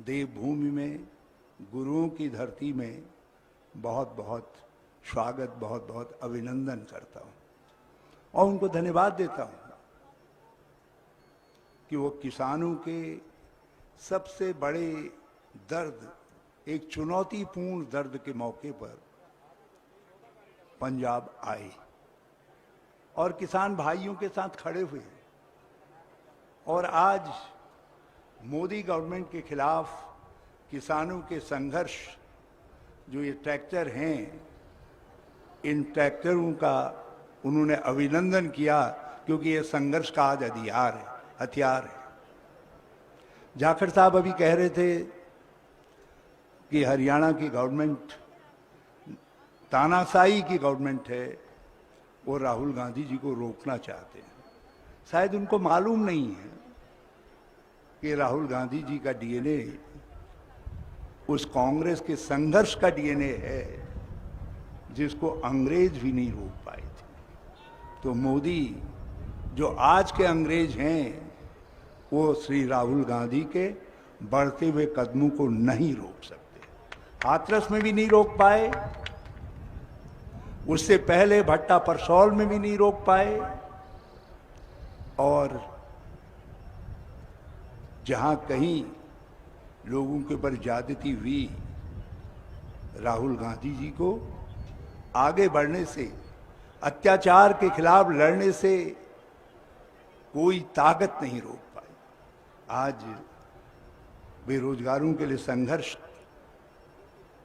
देवभूमि में, गुरुओं की धरती में बहुत बहुत स्वागत, बहुत बहुत अभिनंदन करता हूं और उनको धन्यवाद देता हूं कि वो किसानों के सबसे बड़े दर्द, एक चुनौतीपूर्ण दर्द के मौके पर पंजाब आए और किसान भाइयों के साथ खड़े हुए और आज मोदी गवर्नमेंट के खिलाफ किसानों के संघर्ष, जो ये ट्रैक्टर हैं, इन ट्रैक्टरों का उन्होंने अभिनंदन किया क्योंकि ये संघर्ष का आज हथियार है। जाखड़ साहब अभी कह रहे थे कि हरियाणा की गवर्नमेंट तानाशाही की गवर्नमेंट है, वो राहुल गांधी जी को रोकना चाहते हैं। शायद उनको मालूम नहीं है कि राहुल गांधी जी का डीएनए उस कांग्रेस के संघर्ष का डीएनए है जिसको अंग्रेज भी नहीं रोक पाए थे। तो मोदी जो आज के अंग्रेज हैं, वो श्री राहुल गांधी के बढ़ते हुए कदमों को नहीं रोक सकते। हाथरस में भी नहीं रोक पाए, उससे पहले भट्टा परसौल में भी नहीं रोक पाए और जहां कहीं लोगों के ऊपर ज्यादती हुई, राहुल गांधी जी को आगे बढ़ने से, अत्याचार के खिलाफ लड़ने से कोई ताकत नहीं रोक पाई। आज बेरोजगारों के लिए संघर्ष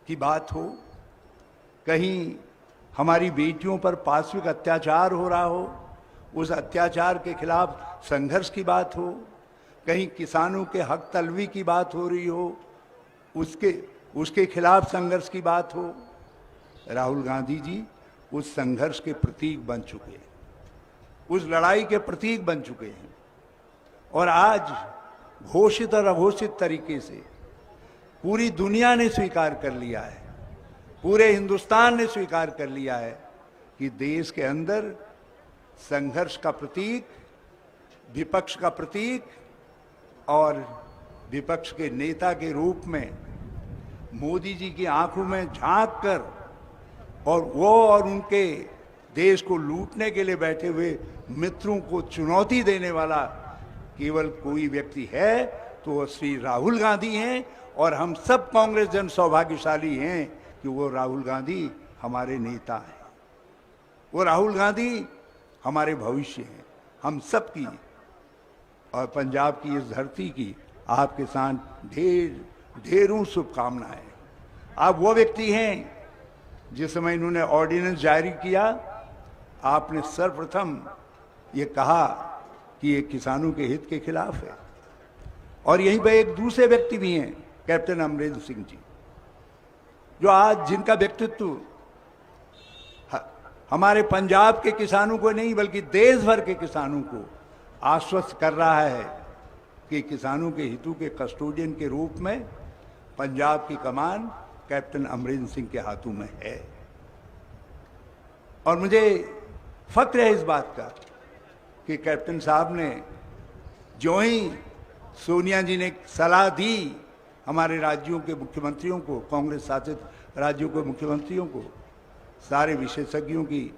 की बात हो, कहीं हमारी बेटियों पर पाशविक अत्याचार हो रहा हो, उस अत्याचार के खिलाफ संघर्ष की बात हो, कहीं किसानों के हक तलबी की बात हो रही हो, उसके खिलाफ संघर्ष की बात हो, राहुल गांधी जी उस संघर्ष के प्रतीक बन चुके हैं, उस लड़ाई के प्रतीक बन चुके हैं। और आज घोषित और अघोषित तरीके से पूरी दुनिया ने स्वीकार कर लिया है, पूरे हिंदुस्तान ने स्वीकार कर लिया है कि देश के अंदर संघर्ष का प्रतीक, विपक्ष का प्रतीक और विपक्ष के नेता के रूप में मोदी जी की आंखों में झांक कर और वो और उनके देश को लूटने के लिए बैठे हुए मित्रों को चुनौती देने वाला केवल कोई व्यक्ति है तो वो श्री राहुल गांधी हैं। और हम सब कांग्रेस जन सौभाग्यशाली हैं कि वो राहुल गांधी हमारे नेता हैं, वो राहुल गांधी हमारे भविष्य हैं, हम सब की और पंजाब की इस धरती की आपके साथ ढेरों शुभकामनाएं। आप वो व्यक्ति हैं जिस समय इन्होंने ऑर्डिनेंस जारी किया, आपने सर्वप्रथम ये कहा कि ये किसानों के हित के खिलाफ है। और यहीं पर एक दूसरे व्यक्ति भी हैं, कैप्टन अमरिंदर सिंह जी, जो आज जिनका व्यक्तित्व हमारे पंजाब के किसानों को नहीं बल्कि देश भर के किसानों को आश्वस्त कर रहा है कि किसानों के हितों के कस्टोडियन के रूप में पंजाब की कमान कैप्टन अमरिंदर सिंह के हाथों में है। और मुझे फक्र है इस बात का कि कैप्टन साहब ने जो ही सोनिया जी ने सलाह दी हमारे राज्यों के मुख्यमंत्रियों को, कांग्रेस शासित राज्यों के मुख्यमंत्रियों को, सारे विशेषज्ञों की,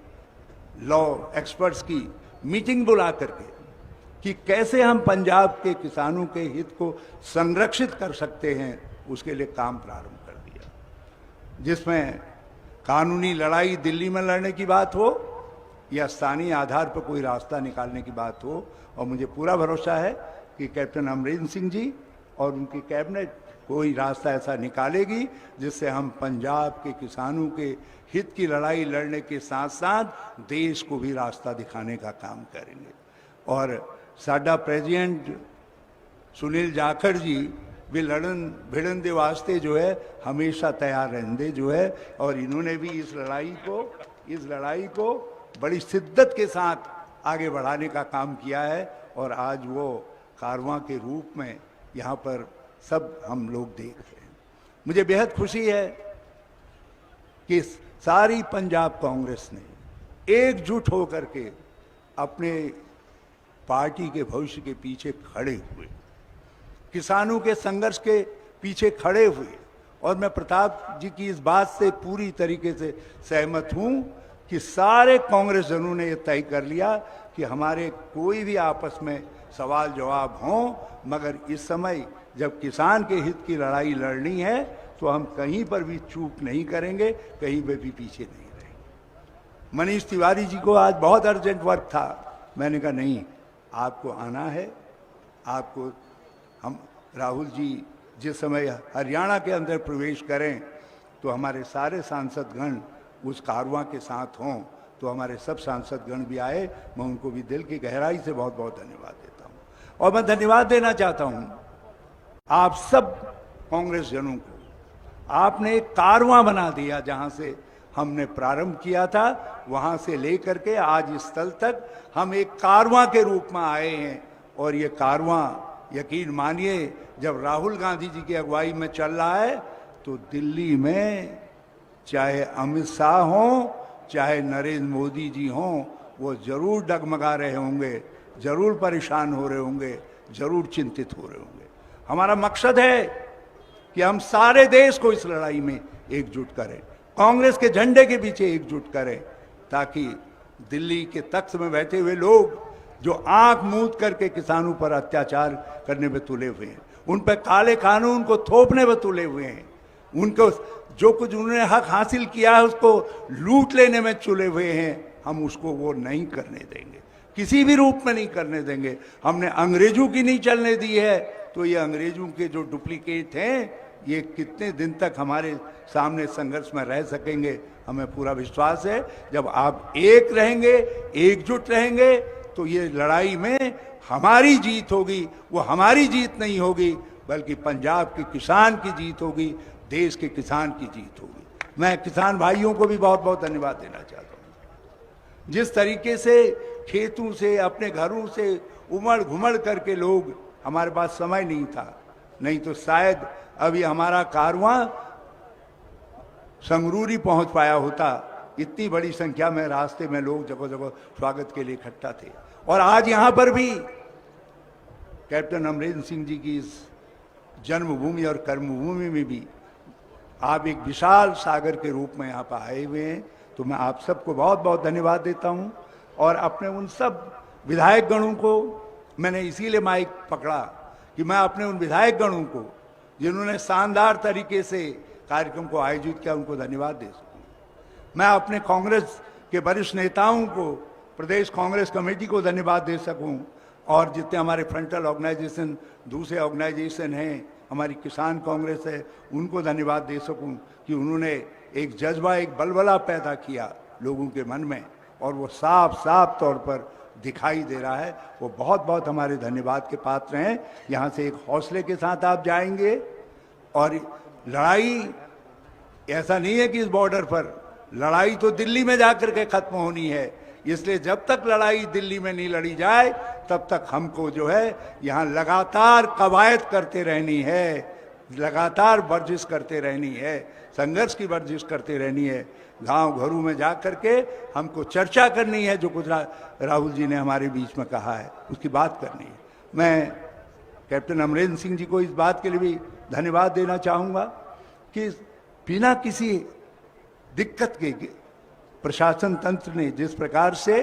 लॉ एक्सपर्ट्स की मीटिंग बुला करके कि कैसे हम पंजाब के किसानों के हित को संरक्षित कर सकते हैं, उसके लिए काम प्रारंभ कर दिया, जिसमें कानूनी लड़ाई दिल्ली में लड़ने की बात हो या स्थानीय आधार पर कोई रास्ता निकालने की बात हो। और मुझे पूरा भरोसा है कि कैप्टन अमरिंदर सिंह जी और उनकी कैबिनेट कोई रास्ता ऐसा निकालेगी जिससे हम पंजाब के किसानों के हित की लड़ाई लड़ने के साथ साथ देश को भी रास्ता दिखाने का काम करेंगे। और साडा प्रेसिडेंट सुनील जाखड़ जी भी लड़न भिड़न दे वास्ते जो है हमेशा तैयार रहते जो है, और इन्होंने भी इस लड़ाई को बड़ी शिद्दत के साथ आगे बढ़ाने का काम किया है। और आज वो कारवां के रूप में यहाँ पर सब हम लोग देख रहे हैं। मुझे बेहद खुशी है कि सारी पंजाब कांग्रेस ने एकजुट होकर के अपने पार्टी के भविष्य के पीछे खड़े हुए, किसानों के संघर्ष के पीछे खड़े हुए। और मैं प्रताप जी की इस बात से पूरी तरीके से सहमत हूं कि सारे कांग्रेस जनों ने यह तय कर लिया कि हमारे कोई भी आपस में सवाल जवाब हों, मगर इस समय जब किसान के हित की लड़ाई लड़नी है तो हम कहीं पर भी चूक नहीं करेंगे, कहीं पर भी पीछे नहीं रहेंगे। मनीष तिवारी जी को आज बहुत अर्जेंट वर्क था, मैंने कहा नहीं, आपको आना है। आपको हम राहुल जी जिस समय हरियाणा के अंदर प्रवेश करें तो हमारे सारे सांसदगण उस कारवां के साथ हों, तो हमारे सब सांसदगण भी आए। मैं उनको भी दिल की गहराई से बहुत बहुत धन्यवाद देता हूं। और मैं धन्यवाद देना चाहता हूं आप सब कांग्रेस जनों को। आपने एक कारवां बना दिया, जहां से हमने प्रारंभ किया था वहां से लेकर के आज इस स्थल तक हम एक कारवां के रूप में आए हैं। और ये कारवां यकीन मानिए जब राहुल गांधी जी की अगुवाई में चल रहा है तो दिल्ली में चाहे अमित शाह हों चाहे नरेंद्र मोदी जी हों, वो जरूर डगमगा रहे होंगे, जरूर परेशान हो रहे होंगे, जरूर चिंतित हो रहे होंगे। हमारा मकसद है कि हम सारे देश को इस लड़ाई में एकजुट करें, कांग्रेस के झंडे के पीछे एकजुट करें, ताकि दिल्ली के तख्त में बैठे हुए लोग जो आंख मूंद करके किसानों पर अत्याचार करने में तुले हुए हैं, उन पर काले कानून को थोपने में तुले हुए हैं, उनको जो कुछ उन्होंने हक हासिल किया है उसको लूट लेने में तुले हुए हैं, हम उसको वो नहीं करने देंगे, किसी भी रूप में नहीं करने देंगे। हमने अंग्रेजों की नहीं चलने दी है, तो ये अंग्रेजों के जो डुप्लीकेट हैं ये कितने दिन तक हमारे सामने संघर्ष में रह सकेंगे, हमें पूरा विश्वास है। जब आप एक रहेंगे, एकजुट रहेंगे, तो ये लड़ाई में हमारी जीत होगी। वो हमारी जीत नहीं होगी, बल्कि पंजाब के किसान की जीत होगी, देश के किसान की जीत होगी। मैं किसान भाइयों को भी बहुत बहुत धन्यवाद देना चाहता हूँ। जिस तरीके से खेतों से, अपने घरों से उमड़ घुमड़ करके लोग, हमारे पास समय नहीं था, नहीं तो शायद अभी हमारा कारवां संगरूरी पहुंच पाया होता। इतनी बड़ी संख्या में रास्ते में लोग जगह जगह स्वागत के लिए इकट्ठा थे। और आज यहां पर भी कैप्टन अमरिंदर सिंह जी की इस जन्मभूमि और कर्मभूमि में भी आप एक विशाल सागर के रूप में यहाँ पर आए हुए हैं, तो मैं आप सबको बहुत बहुत धन्यवाद देता हूँ। और अपने उन सब विधायक गणों को मैंने इसीलिए माइक पकड़ा कि मैं अपने उन विधायक गणों को, जिन्होंने शानदार तरीके से कार्यक्रम को आयोजित किया, उनको धन्यवाद दे सकूं। मैं अपने कांग्रेस के वरिष्ठ नेताओं को, प्रदेश कांग्रेस कमेटी को धन्यवाद दे सकूं, और जितने हमारे फ्रंटल ऑर्गेनाइजेशन, दूसरे ऑर्गेनाइजेशन हैं, हमारी किसान कांग्रेस है, उनको धन्यवाद दे सकूं कि उन्होंने एक जज्बा, एक बलबला पैदा किया लोगों के मन में, और वो साफ साफ तौर पर दिखाई दे रहा है। वो बहुत बहुत हमारे धन्यवाद के पात्र हैं। यहाँ से एक हौसले के साथ आप जाएंगे, और लड़ाई ऐसा नहीं है कि इस बॉर्डर पर, लड़ाई तो दिल्ली में जाकर के खत्म होनी है। इसलिए जब तक लड़ाई दिल्ली में नहीं लड़ी जाए, तब तक हमको जो है यहाँ लगातार कवायद करते रहनी है, लगातार वर्जिश करते रहनी है, संघर्ष की वर्जिश करते रहनी है। गांव घरों में जा करके हमको चर्चा करनी है, जो कुछ राहुल जी ने हमारे बीच में कहा है उसकी बात करनी है। मैं कैप्टन अमरिंदर सिंह जी को इस बात के लिए भी धन्यवाद देना चाहूँगा कि बिना किसी दिक्कत के प्रशासन तंत्र ने जिस प्रकार से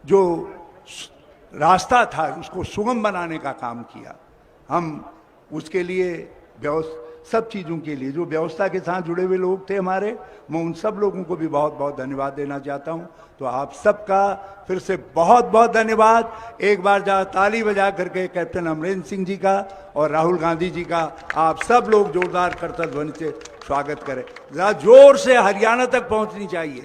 जो रास्ता था उसको सुगम बनाने का काम किया, हम उसके लिए सब चीज़ों के लिए जो व्यवस्था के साथ जुड़े हुए लोग थे हमारे, मैं उन सब लोगों को भी बहुत बहुत धन्यवाद देना चाहता हूं। तो आप सबका फिर से बहुत बहुत धन्यवाद। एक बार जहाँ ताली बजा करके कैप्टन अमरिंदर सिंह जी का और राहुल गांधी जी का आप सब लोग जोरदार करतल ध्वनि से स्वागत करें। जरा जोर से हरियाणा तक पहुंचनी चाहिए,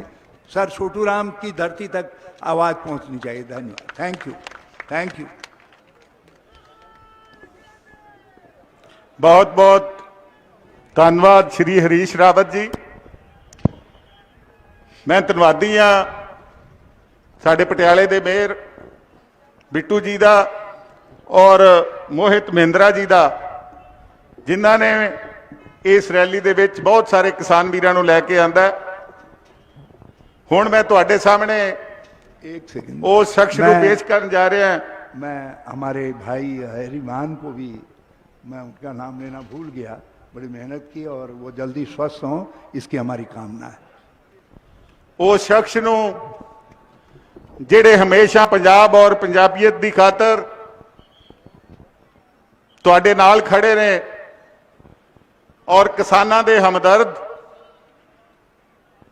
सर छोटू राम की धरती तक आवाज पहुंचनी चाहिए। धन्यवाद। Thank you, thank you. बहुत बहुत ਧੰਨਵਾਦ श्री हरीश रावत जी। मैं ਧੰਨਵਾਦੀ ਹਾਂ ਸਾਡੇ ਪਟਿਆਲੇ ਦੇ ਮੇਅਰ ਬਿੱਟੂ ਜੀ ਦਾ ਔਰ ਮੋਹਿਤ ਮਹਿੰਦਰਾ ਜੀ ਦਾ, ਜਿਨ੍ਹਾਂ ਨੇ ਇਸ ਰੈਲੀ ਦੇ ਵਿੱਚ ਬਹੁਤ ਸਾਰੇ ਕਿਸਾਨ ਵੀਰਾਂ ਨੂੰ ਲੈ ਕੇ ਆਂਦਾ। ਹੁਣ ਮੈਂ ਤੁਹਾਡੇ ਸਾਹਮਣੇ एक सेकंड उस शख्स को पेश करने जा रहे हैं। मैं हमारे भाई हरिमान को भी, मैं उनका नाम लेना भूल गया, बड़ी मेहनत की और वो जल्दी स्वस्थ हों, इसकी हमारी कामना है। उस शख्स ਨੂੰ ਜਿਹੜੇ ਹਮੇਸ਼ਾ ਪੰਜਾਬ ਔਰ ਪੰਜਾਬੀਅਤ ਦੀ ਖਾਤਰ ਤੁਹਾਡੇ ਨਾਲ ਖੜੇ ਨੇ ਔਰ ਕਿਸਾਨਾਂ ਦੇ ਹਮਦਰਦ,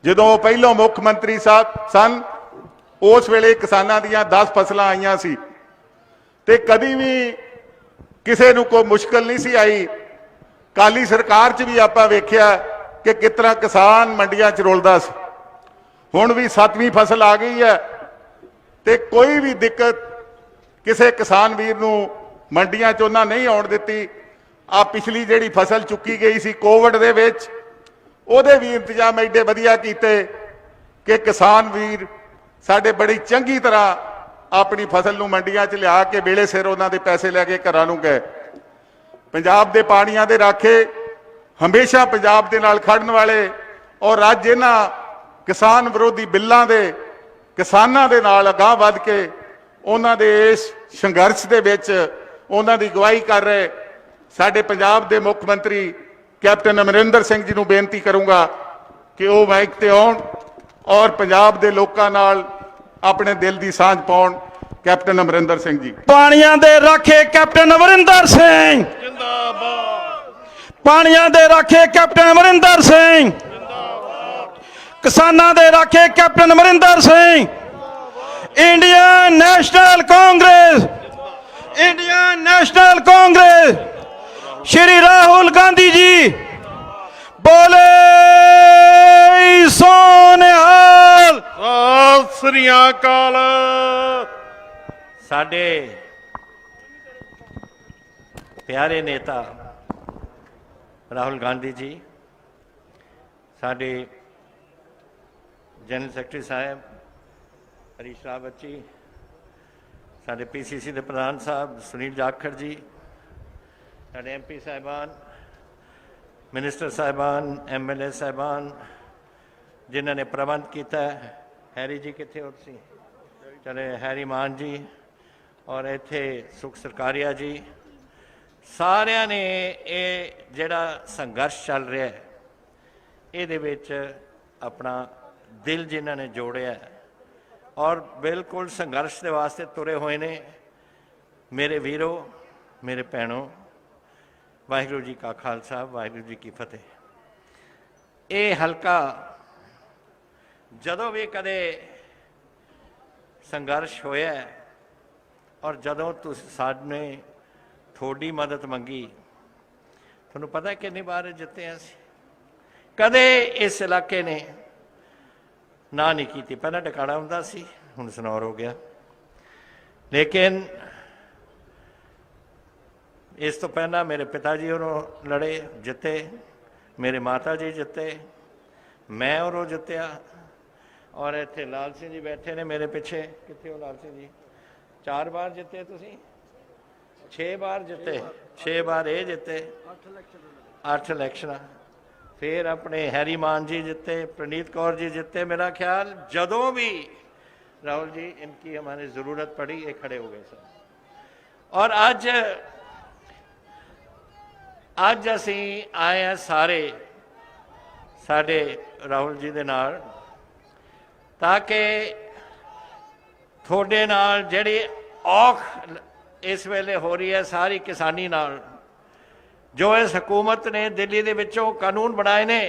ਜਦੋਂ ਉਹ ਪਹਿਲੋਂ ਮੁੱਖ ਮੰਤਰੀ ਸਾਹਿਬ ਸਨ, ਉਸ ਵੇਲੇ ਕਿਸਾਨਾਂ ਦੀਆਂ 10 ਫਸਲਾਂ ਆਈਆਂ ਸੀ ਤੇ ਕਦੀ ਵੀ ਕਿਸੇ ਨੂੰ ਕੋਈ ਮੁਸ਼ਕਲ ਨਹੀਂ ਸੀ ਆਈ। ਕਾਲੀ ਸਰਕਾਰ 'ਚ ਵੀ ਆਪਾਂ ਵੇਖਿਆ ਕਿ ਕਿਸ ਤਰ੍ਹਾਂ ਕਿਸਾਨ ਮੰਡੀਆਂ 'ਚ ਰੁਲਦਾ ਸੀ। ਹੁਣ ਵੀ 7ਵੀਂ ਫਸਲ ਆ ਗਈ ਹੈ ਤੇ ਕੋਈ ਵੀ ਦਿੱਕਤ ਕਿਸੇ ਕਿਸਾਨ ਵੀਰ ਨੂੰ ਮੰਡੀਆਂ 'ਚ ਉਹਨਾਂ ਨਹੀਂ ਆਉਣ ਦਿੱਤੀ। ਆ ਪਿਛਲੀ ਜਿਹੜੀ ਫਸਲ ਚੁੱਕੀ ਗਈ ਸੀ ਕੋਵਿਡ ਦੇ ਵਿੱਚ, ਉਹਦੇ ਵੀ ਇੰਤਜ਼ਾਮ ਐਡੇ ਵਧੀਆ ਕੀਤੇ ਕਿ ਕਿਸਾਨ ਵੀਰ ਸਾਡੇ ਬੜੀ ਚੰਗੀ ਤਰ੍ਹਾਂ ਆਪਣੀ ਫਸਲ ਨੂੰ ਮੰਡੀਆਂ 'ਚ ਲਿਆ ਕੇ ਵੇਲੇ ਸਿਰ ਉਹਨਾਂ ਦੇ ਪੈਸੇ ਲੈ ਕੇ ਘਰਾਂ ਨੂੰ ਗਏ। ਪੰਜਾਬ ਦੇ ਪਾਣੀਆਂ ਦੇ ਰਾਖੇ, ਹਮੇਸ਼ਾ ਪੰਜਾਬ ਦੇ ਨਾਲ ਖੜਨ ਵਾਲੇ ਔਰ ਅੱਜ ਇਹਨਾਂ ਕਿਸਾਨ ਵਿਰੋਧੀ ਬਿੱਲਾਂ ਦੇ ਕਿਸਾਨਾਂ ਦੇ ਨਾਲ ਅਗਾਂਹ ਵੱਧ ਕੇ ਉਹਨਾਂ ਦੇ ਇਸ ਸੰਘਰਸ਼ ਦੇ ਵਿੱਚ ਉਹਨਾਂ ਦੀ ਅਗਵਾਈ ਕਰ ਰਹੇ ਸਾਡੇ ਪੰਜਾਬ ਦੇ ਮੁੱਖ ਮੰਤਰੀ ਕੈਪਟਨ ਅਮਰਿੰਦਰ ਸਿੰਘ ਜੀ ਨੂੰ ਬੇਨਤੀ ਕਰੂੰਗਾ ਕਿ ਉਹ ਮਾਈਕ ਤੇ ਆਉਣ ਔਰ ਪੰਜਾਬ ਦੇ ਲੋਕਾਂ ਨਾਲ ਆਪਣੇ ਦਿਲ ਦੀ ਸਾਂਝ ਪਾਉਣ। ਕੈਪਟਨ ਅਮਰਿੰਦਰ ਸਿੰਘ ਜੀ। ਪਾਣੀਆਂ ਦੇ ਰਾਖੇ ਕੈਪਟਨ ਅਮਰਿੰਦਰ ਸਿੰਘ ਜਿੰਦਾਬਾਦ। ਪਾਣੀਆਂ ਦੇ ਰਾਖੇ ਕੈਪਟਨ ਅਮਰਿੰਦਰ ਸਿੰਘ ਜਿੰਦਾਬਾਦ। ਕਿਸਾਨਾਂ ਦੇ ਰਾਖੇ captain Amarinder Singh. Indian National Congress, Indian National Congress. Shri Rahul Gandhi ji बोले सोनिहाल। सत श्री अकाल। साडे प्यारे नेता राहुल गांधी जी, साडे जनरल सैकटरी साहब हरीश रावत जी, साडे PCC के प्रधान साहब सुनील जाखड़ जी, साडे MP साहिबान, मिनिस्टर साहिबान, MLA साहिबान, जिन्होंने प्रबंध किया, हैरी जी कितने और सी चले, हैरी मान जी और इत्थे सुख सरकारिया जी, सारिया ने ये जिहड़ा संघर्ष चल रहा है ये विच अपना दिल जिन्हों ने जोड़िया और बिल्कुल संघर्ष के वास्ते तुरे हुए ने। मेरे वीरों, मेरे भैनों, वाहिगुरू जी का खालसा, वाहिगुरू जी की फतेह। ये हल्का जदों भी कदे संघर्ष होया और जदों तुसीं साडे थोड़ी मदद मंगी, तुहानूं पता है कितनी बार जिते हैं असीं? कदे इस इलाके ने ना नहीं की। पहला टकाड़ा हुंदा सी, हुण सनौर हो गया, लेकिन इस तो पहला मेरे पिताजी और लड़े, जिते, मेरे माता जी जिते, मैं और जितया, और इत्थे लाल सिंह जी बैठे ने मेरे पिछे। कित्थे हो लाल सिंह जी? 4 बार जिते तुसीं, 6 बार जिते, 6 बार ये जिते, 8 इलैक्शन। फिर अपने हैरी मान जी जिते, प्रणीत कौर जी जिते। मेरा ख्याल जदों भी राहुल जी इनकी हमारी ज़रूरत पड़ी ये खड़े हो गए सर। और अज असी आए हैं सारे साडे राहुल जी दे नाल, ताकि थोड़े नाल जिहड़ी औख इस वेले हो रही है सारी किसानी नाल, जो इस हुकूमत ने दिल्ली दे विचों कानून बनाए ने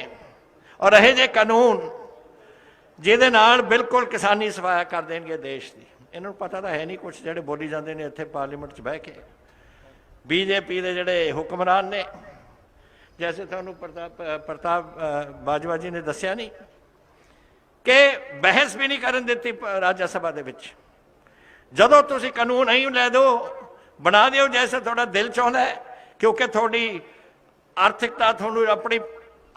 और यह जे कानून जिहदे नाल बिल्कुल किसानी सफाया कर देंगे देश की। इन्होंने पता तो है नहीं कुछ, जिहड़े बोली जाते हैं इत्थे पार्लीमेंट च बह के। BJP के जिहड़े हुक्मरान ने, जैसे तुहानूं प्रताप बाजवा जी ने दस्सिया नहीं कि बहस भी नहीं करन दित्ती राज्य सभा दे विच। जदों तुसीं कानून नहीं लै दो, बना दिओ जैसे थोड़ा दिल चाहुंदा है, क्योंकि थोड़ी आर्थिकता थोनू अपनी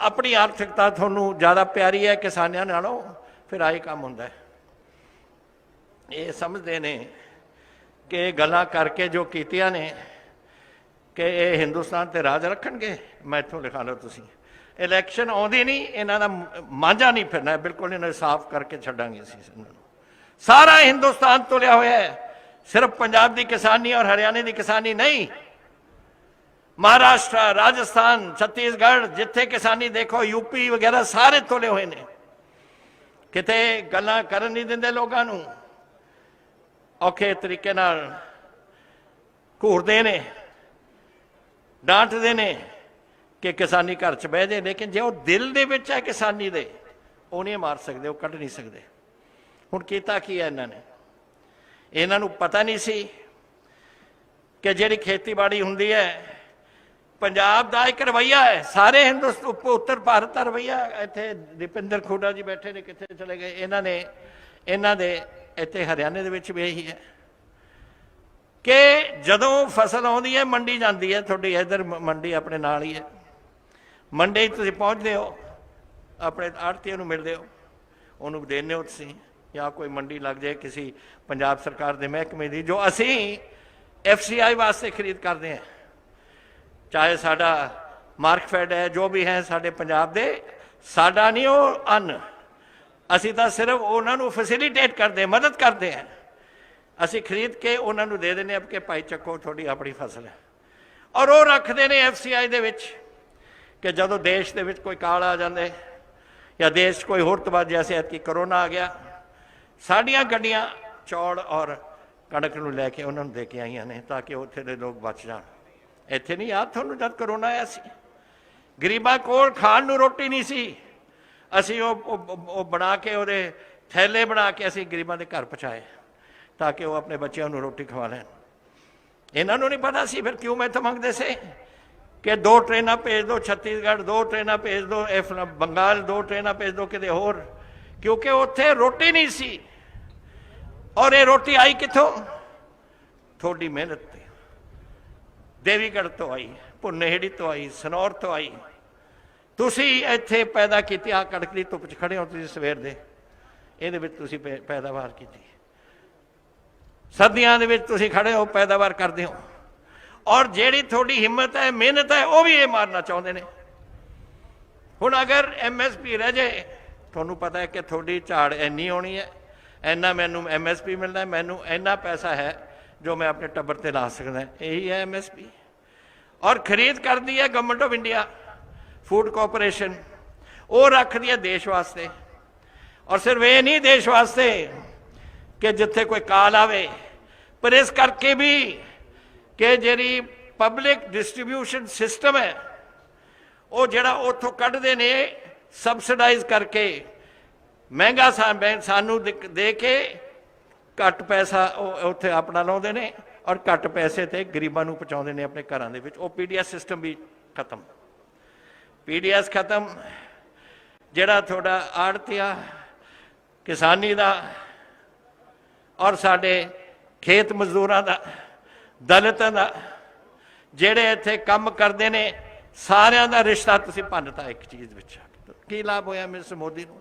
अपनी आर्थिकता थोनू ज़्यादा प्यारी है किसानों नालों, फिर आई काम होंदा है। ये समझते ने कि गल्लां करके जो कीतियां ने कि ये हिंदुस्तान ते राज रखणगे। मैं इत्थों लिखा लो, तुसीं इलैक्शन आउंदी नहीं, इन्हां दा मांझा नहीं फिरना है, बिल्कुल इन्हें साफ करके छड्डांगे असीं। सारा हिंदुस्तान तुलिया होया है, सिर्फ पंजाब की किसानी और हरियाणे की किसानी नहीं, महाराष्ट्र, राजस्थान, छत्तीसगढ़, जिथे किसानी देखो, यूपी वगैरह सारे तुले हुए ने। किते गल्लां करन नहीं दिंदे, लोगों नूं औखे तरीके नाल घूरदे ने, डांटदे ने कि किसानी घर च बह जाए, लेकिन जो दिल दे विच है किसानी दे, वो नहीं मार सकते, वो कढ़ नहीं सकते। हुण कीता की है इन्हां ने? इन्हां नूं पता नहीं सी कि जिहड़ी खेतीबाड़ी हुंदी है, पंजाब का एक रवैया है, सारे हिंदुस्तान उत्तर भारत का रवैया। इत्थे दीपिंदर खूडा जी बैठे ने, कितने चले गए? इन्हां दे इत्थे हरियाणे दे विच भी यही है कि जदों फसल आउंदी है मंडी जाती है, थोड़ी इधर मंडी अपने नाल ही है, मंडी तुसीं पहुंचदे हो, अपने आड़तीए नूं मिलदे हो, उहनूं देने हो तुसीं, या कोई मंडी लग जाए किसी पंजाब सरकार के महकमे की, जो असीं FCI वास्ते खरीद करते हैं, चाहे साडा मार्कफेड है, जो भी है साडे पंजाब दे, साडा नहीं वो अन्न, असीं तां सिर्फ उन्होंने फैसिलिटेट करते, मदद करते हैं। असीं खरीद के उन्होंने दे देने अब के भाई चक्को थोड़ी अपनी फसल है, और वो रखते हैं FCI दे विच कि जदों देश दे विच कोई काल आ जाए या देश कोई होर तबाह, जैसे ऐतकी करोना आ गया, साड़ियाँ गड्डियाँ चौड़ और कणक नूं लैके उन्होंने दे के आईयां ने, ताकि उत्थे दे लोग बच जाण। इत्थे नहीं याद तुहानूं जद करोना आया सी, गरीबां कोल खाण नूं रोटी नहीं सी, असीं वो बना के उहदे थैले बना के असीं गरीबां दे घर पहुँचाए, ताकि वो अपने बच्चों को रोटी खवा लैन। इन्हों नहीं पता सी फिर क्यों मैं तो मंगते से कि 2 ट्रेनां भेज दो छत्तीसगढ़, 2 ट्रेनां भेज दो बंगाल, 2 ट्रेनां भेज दो किते होर, क्योंकि उत्थे रोटी नहीं सी। और ये रोटी आई कित्थों? थोड़ी मेहनत ते। देवीगढ़ तो आई, भुन्नेहड़ी तो आई, सनौर तो आई। तुसी इत्थे पैदा की, आ कड़क दी धुप च खड़े हो तुसी सवेर दे, ਇਹਦੇ ਵਿੱਚ ਤੁਸੀਂ पैदावार की, सर्दियां दे विच तुसीं खड़े हो पैदावार करते हो। और ਜਿਹੜੀ थोड़ी हिम्मत है, मेहनत है, वो भी ये मारना चाहते हैं। हुण अगर MSP रह जाए, तुहानूं पता है कि थोड़ी झाड़ इन्नी होनी है, इन्ना मैनूं MSP मिलना है, मैनूं इन्ना पैसा है जो मैं अपने टब्बर ते ला सकदा, यही है MSP। और खरीद कर दी है government of India, food corporation, वो रख दी है देश वास्ते। और सिर्फ ये नहीं देश वास्ते कि जिथे कोई काल आवे, पर इस करके भी कि जी पब्लिक डिस्ट्रीब्यूशन सिस्टम है वो जड़ा उतों कढ़ते ने सबसिडाइज करके महंगा सानू दे के घट पैसा उत्थे अपना लाउंदे ने और घट पैसे ते गरीबां नूं पहुंचाउंदे ने अपने घरां दे विच। वो PDS सिस्टम भी खत्म, PDS खत्म। जड़ा थोड़ा आड़तिया किसानी दा और साडे खेत मजदूरां दा, दलितां दा, जेड़े इत्थे काम करदे ने, सारियां दा रिश्ता तुसीं भन्नता एक चीज़ विच। की लाभ होया मिस्टर मोदी नूं?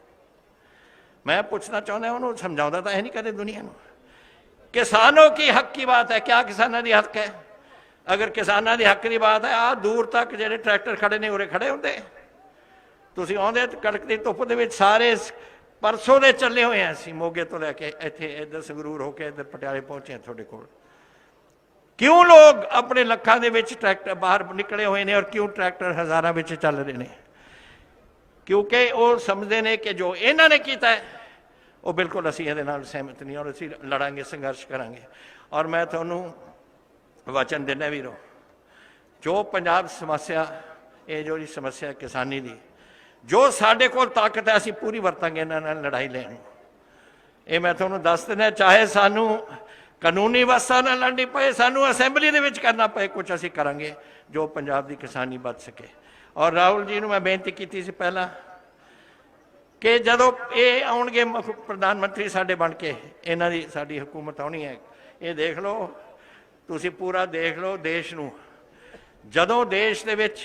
मैं पूछना चाहुंदा, उन्होंने समझाउंदा तां है नहीं कदे दुनिया नूं। किसानों की हक की बात है, क्या किसानों की हक है? अगर किसानों की हक की बात है, आ दूर तक जेड़े ट्रैक्टर खड़े ने उरे खड़े होंदे, तुसीं आउंदे कड़क दी धुप दे विच सारे परसों दे चले हुए हैं असीं मोगे तो लैके इत्थे इधर संगरूर होके इधर पटियाले पहुंचे हैं तुहाडे कोल। क्यों लोग अपने लखां दे विच ट्रैक्टर बाहर निकले हुए हैं और क्यों ट्रैक्टर हज़ारां विच चल रहे हैं? क्योंकि वो समझते हैं कि जो इन्हां ने कीता है वो बिल्कुल असीं इहदे नाल सहमत नहीं और असीं लड़ांगे, संघर्ष करांगे। और मैं तुहानूं वचन दिंदा वीरो, जो पंजाब समस्या, ये जो समस्या किसानी दी, जो साडे कोल ताकत है असीं पूरी वरतांगे इन्हां नाल लड़ाई लैण। ये मैं तुहानूं दस दिंदा, चाहे सानू कानूनी व्यवस्था नाल लड़नी पए, सानू असैंबली दे विच करना पए, कुछ असीं करांगे जो पंजाब दी किसानी बच सके। और राहुल जी नूं मैं बेनती कीती सी पहला कि जदों ये आउणगे प्रधानमंत्री साडे बन के, इन्हां दी साडी हुकूमत आउणी है, ये देख लो तुसीं पूरा देख लो देश नूं। जदों देश दे विच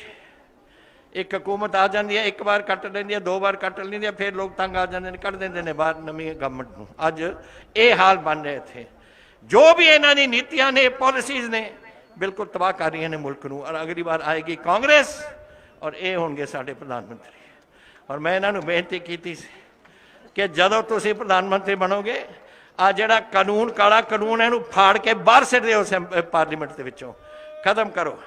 एक हुकूमत आ जाती है, एक बार कट लेंदी है, 2 बार कट लेंदी है, फिर लोग तंग आ जाते हैं, कट देंदे ने बाहर नवीं गवर्नमेंट नूं। अज ये हाल बन रहे थे। जो भी इन्हां दी नीतियां ने, पॉलिसीज़ ने, बिल्कुल तबाह कर रही ने मुल्क नूं। और अगली बार आएगी कांग्रेस और ये होणगे साडे प्रधानमंत्री। और मैं इन्हां नूं बेनती कीती सी कि जदों तुसीं प्रधानमंत्री बनोगे, आ जिहड़ा कानून, काला कानून, इहनूं फाड़ के बाहर सिट दिओ पार्लीमेंट दे विचों, खत्म करो।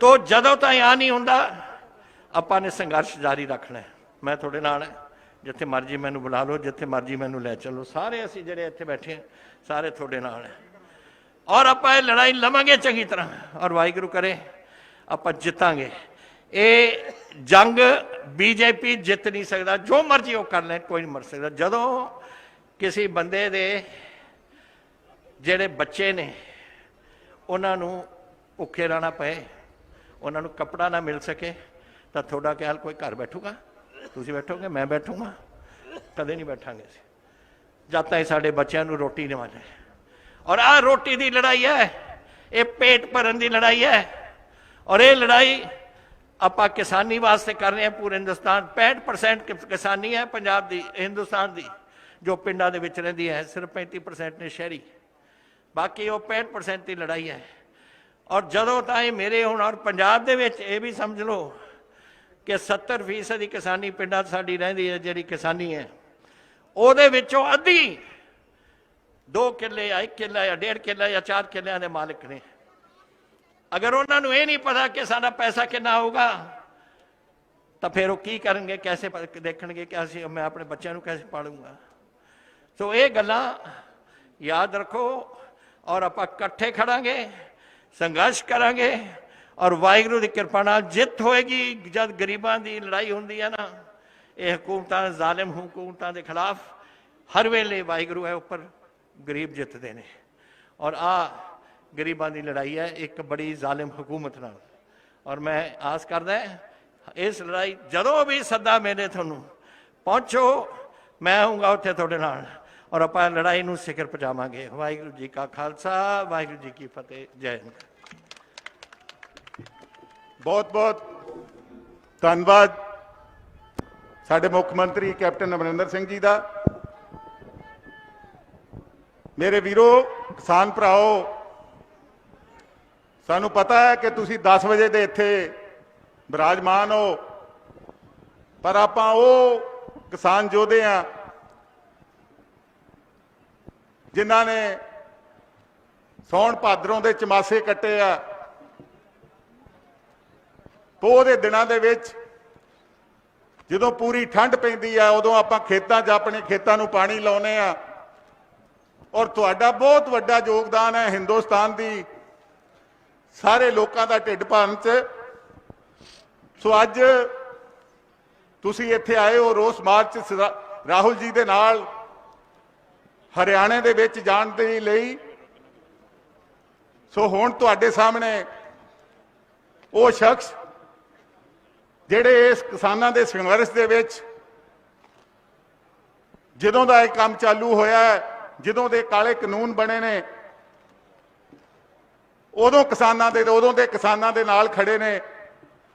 तो जदों ताईं आ नहीं हुंदा, आपां ने संघर्ष जारी रखना है। मैं तुहाडे नाल है, जिथे मर्जी मैनूं बुला लो, जिथे मर्जी मैनूं लै चलो, सारे असीं जिहड़े इत्थे बैठे हैं सारे तुहाडे नाल है। और आपां ये लड़ाई लवांगे चंगी तरह, और वाहिगुरू करे आपां जितांगे। ये जंग बीजेपी जित नहीं सकता, जो मर्जी वो कर लें, कोई नहीं मर सकता। जदों किसी बंदे दे जिहड़े बच्चे ने उन्हां नूं भुखे रहना पए, उन्हां नूं कपड़ा ना मिल सके, तो थोड़ा ख्याल कोई घर बैठूगा? तुसीं बैठोगे? मैं बैठूंगा? कदे नहीं बैठांगे जद तक साडे बच्चों नूं रोटी नहीं मिले। और आ रोटी की लड़ाई है, ये पेट भरन की लड़ाई है। और ये लड़ाई आपां किसानी वास्ते कर रहे हैं। पूरे हिंदुस्तान 65% किसानी है पंजाब दी, हिंदुस्तान दी, जो पिंडां दे विच रहिंदी है। सिर्फ 35% ने शहरी, बाकी वो 65% की लड़ाई है। और जदों ताईं मेरे हुण और पंजाब दे विच ये भी समझ लो कि 70% किसानी पिंडां साडी रहिंदी है। जिहड़ी किसानी है ਉਹਦੇ ਵਿੱਚੋਂ ਅੱਧੀ 2 किले या 1 किला या 1.5 किला या 4 किलियां ਦੇ ਮਾਲਕ ਨੇ। अगर उन्होंने ये नहीं पता कि साडा पैसा कितना होगा, तो फिर वो की करेंगे, कैसे देखेंगे कि असीं मैं अपने बच्चों को कैसे पालूंगा। तो ये गल्लां याद रखो और आपां इकट्ठे खड़ांगे, संघर्ष करांगे और वाहिगुरू की कृपा नाल जित होएगी। जब गरीबां की लड़ाई होंदी है ना, ये हुकूमतां जालिम हुकूमतां के खिलाफ हर वेले वाहिगुरू है ऊपर, गरीब जितते हैं। और ਗਰੀਬਾਂ ਦੀ ਲੜਾਈ ਹੈ ਇੱਕ ਬੜੀ ਜ਼ਾਲਿਮ ਹਕੂਮਤ ਨਾਲ। ਔਰ ਮੈਂ ਆਸ ਕਰਦਾ ਇਸ ਲੜਾਈ ਜਦੋਂ ਵੀ ਸੱਦਾ ਮਿਲੇ ਤੁਹਾਨੂੰ ਪਹੁੰਚੋ, ਮੈਂ ਆਊਂਗਾ ਉੱਥੇ ਤੁਹਾਡੇ ਨਾਲ ਔਰ ਆਪਾਂ ਲੜਾਈ ਨੂੰ ਸਿਖਰ ਪਹੁੰਚਾਵਾਂਗੇ। ਵਾਹਿਗੁਰੂ ਜੀ ਕਾ ਖਾਲਸਾ, ਵਾਹਿਗੁਰੂ ਜੀ ਕੀ ਫਤਿਹ। ਜੈ ਹਿੰਦ। ਬਹੁਤ ਬਹੁਤ ਧੰਨਵਾਦ ਸਾਡੇ ਮੁੱਖ ਮੰਤਰੀ ਕੈਪਟਨ ਅਮਰਿੰਦਰ ਸਿੰਘ ਜੀ ਦਾ। ਮੇਰੇ ਵੀਰੋ, ਕਿਸਾਨ ਭਰਾਓ, ਸਾਨੂੰ ਪਤਾ ਹੈ ਕਿ ਤੁਸੀਂ 10 ਵਜੇ ਦੇ ਇੱਥੇ ਬਿਰਾਜਮਾਨ ਹੋ, ਪਰ ਆਪਾਂ ਉਹ ਕਿਸਾਨ ਯੋਧੇ ਆ ਜਿਨ੍ਹਾਂ ਨੇ ਸੌਣ ਭਾਦਰੋਂ ਦੇ ਚਮਾਸੇ ਕੱਟੇ ਆ। ਪੋਹ ਦੇ ਦਿਨਾਂ ਦੇ ਵਿੱਚ ਜਦੋਂ ਪੂਰੀ ਠੰਡ ਪੈਂਦੀ ਆ, ਉਦੋਂ ਆਪਾਂ ਖੇਤਾਂ 'ਚ ਆਪਣੇ ਖੇਤਾਂ ਨੂੰ ਪਾਣੀ ਲਾਉਨੇ ਆ ਔਰ ਤੁਹਾਡਾ ਬਹੁਤ ਵੱਡਾ ਯੋਗਦਾਨ ਹੈ ਹਿੰਦੁਸਤਾਨ ਦੀ ਸਾਰੇ ਲੋਕਾਂ ਦਾ ਢਿੱਡ ਭਰਨ 'ਚ। ਸੋ ਅੱਜ ਤੁਸੀਂ ਇੱਥੇ ਆਏ ਹੋ ਰੋਸ ਮਾਰਚ ਰਾਹੁਲ ਜੀ ਦੇ ਨਾਲ ਹਰਿਆਣੇ ਦੇ ਵਿੱਚ ਜਾਣ ਦੇ ਲਈ। ਸੋ ਹੁਣ ਤੁਹਾਡੇ ਸਾਹਮਣੇ ਉਹ ਸ਼ਖਸ ਜਿਹੜੇ ਇਸ ਕਿਸਾਨਾਂ ਦੇ ਸੰਘਰਸ਼ ਦੇ ਵਿੱਚ ਜਦੋਂ ਦਾ ਇਹ ਕੰਮ ਚਾਲੂ ਹੋਇਆ ਹੈ, ਜਦੋਂ ਦੇ ਕਾਲੇ ਕਾਨੂੰਨ ਬਣੇ ਨੇ, ਉਦੋਂ ਦੇ ਕਿਸਾਨਾਂ ਦੇ ਨਾਲ ਖੜੇ ਨੇ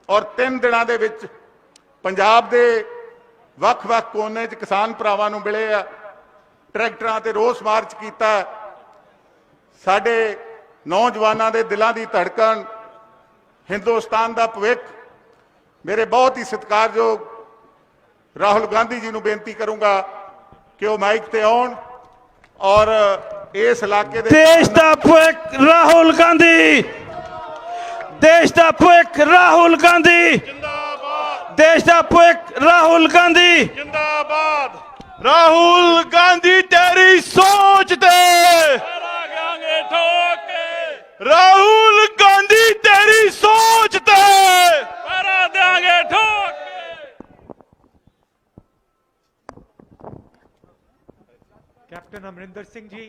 ਔਰ 3 ਦਿਨਾਂ ਦੇ ਵਿੱਚ ਪੰਜਾਬ ਦੇ ਵੱਖ-ਵੱਖ ਕੋਨੇ 'ਚ ਕਿਸਾਨ ਭਰਾਵਾਂ ਨੂੰ ਮਿਲੇ ਆ, ਟਰੈਕਟਰਾਂ ਤੇ ਰੋਸ ਮਾਰਚ ਕੀਤਾ। ਸਾਡੇ ਨੌਜਵਾਨਾਂ ਦੇ ਦਿਲਾਂ ਦੀ ਧੜਕਣ, ਹਿੰਦੁਸਤਾਨ ਦਾ ਭਵਿੱਖ। ਮੇਰੇ ਬਹੁਤ ਹੀ ਸਤਿਕਾਰਯੋਗ ਰਾਹੁਲ ਗਾਂਧੀ ਜੀ ਨੂੰ ਬੇਨਤੀ ਕਰੂੰਗਾ ਕਿ ਉਹ ਮਾਈਕ ਤੇ ਆਉਣ ਔਰ ਇਸ ਇਲਾਕੇ ਦੇ ਦੇਸ਼ ਦਾ ਭਵਿੱਖ ਰਾਹੁਲ ਗਾਂਧੀ, ਦੇਸ਼ ਦਾ ਭਵਿੱਖ ਰਾਹੁਲ ਗਾਂਧੀ ਜਿੰਦਾਬਾਦ, ਦੇਸ਼ ਦਾ ਭਵਿੱਖ ਰਾਹੁਲ ਗਾਂਧੀ जिंदाबाद। राहुल गांधी तेरी सोच ते राहुल गांधी तेरी सोच ते देंगे ठोक। कैप्टन अमरिंदर सिंह जी,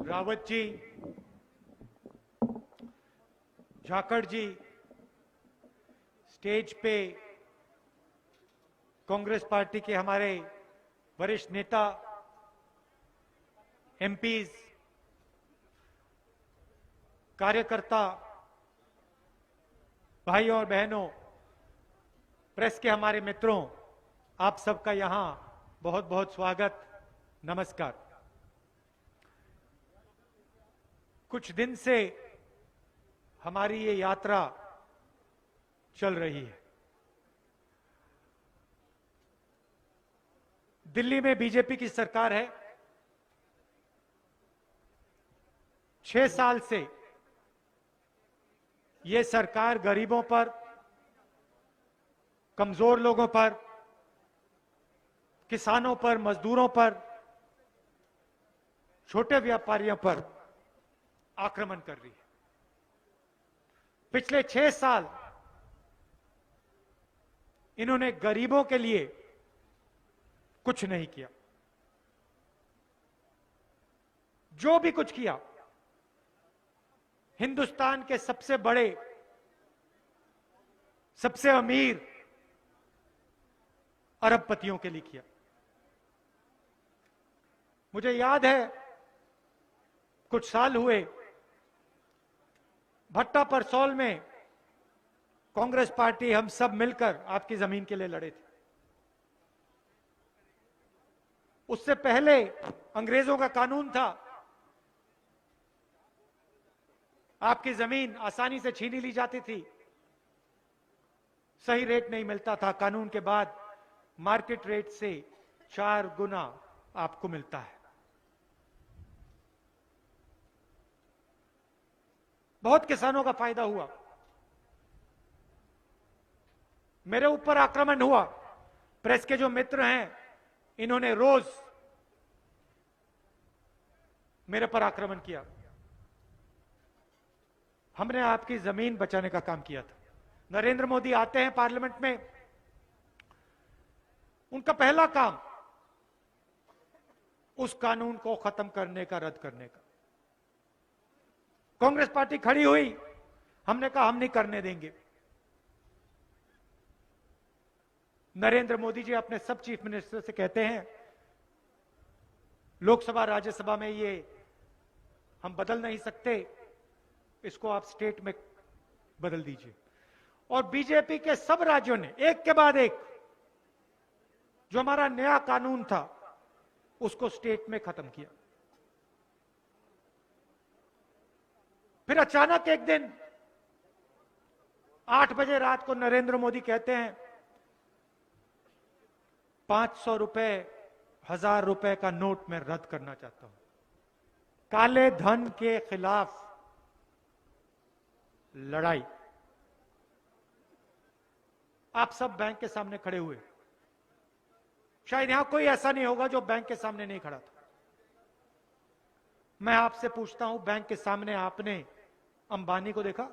रावत जी, झाकड़ जी, स्टेज पे कांग्रेस पार्टी के हमारे वरिष्ठ नेता, एमपीज, कार्यकर्ता, भाई और बहनों, प्रेस के हमारे मित्रों, आप सबका यहां बहुत बहुत स्वागत, नमस्कार। कुछ दिन से हमारी ये यात्रा चल रही है। दिल्ली में बीजेपी की सरकार है। 6 साल से ये सरकार गरीबों पर, कमजोर लोगों पर, किसानों पर, मजदूरों पर, छोटे व्यापारियों पर आक्रमण कर रही है। पिछले 6 साल इन्होंने गरीबों के लिए कुछ नहीं किया। जो भी कुछ किया हिंदुस्तान के सबसे बड़े, सबसे अमीर अरबपतियों के लिए किया। मुझे याद है कुछ साल हुए भट्टा परसौल में कांग्रेस पार्टी, हम सब मिलकर आपकी जमीन के लिए लड़े थे। उससे पहले अंग्रेजों का कानून था, आपकी जमीन आसानी से छीनी ली जाती थी, सही रेट नहीं मिलता था। कानून के बाद मार्केट रेट से 4 गुना आपको मिलता है। बहुत किसानों का फायदा हुआ। मेरे ऊपर आक्रमण हुआ, प्रेस के जो मित्र हैं इन्होंने रोज मेरे पर आक्रमण किया। हमने आपकी जमीन बचाने का काम किया था। नरेंद्र मोदी आते हैं पार्लियामेंट में, उनका पहला काम उस कानून को खत्म करने का, रद्द करने का। कांग्रेस पार्टी खड़ी हुई, हमने कहा हम नहीं करने देंगे। नरेंद्र मोदी जी अपने सब चीफ मिनिस्टर से कहते हैं लोकसभा राज्यसभा में ये हम बदल नहीं सकते, इसको आप स्टेट में बदल दीजिए। और बीजेपी के सब राज्यों ने एक के बाद एक जो हमारा नया कानून था उसको स्टेट में खत्म किया। फिर अचानक एक दिन 8 बजे रात को नरेंद्र मोदी कहते हैं 500 रुपए, 1000 रुपए का नोट मैं रद्द करना चाहता हूं। काले धन के खिलाफ लड़ाई। आप सब बैंक के सामने खड़े हुए, शायद यहां कोई ऐसा नहीं होगा जो बैंक के सामने नहीं खड़ा था। मैं आपसे पूछता हूं, बैंक के सामने आपने अंबानी को देखा,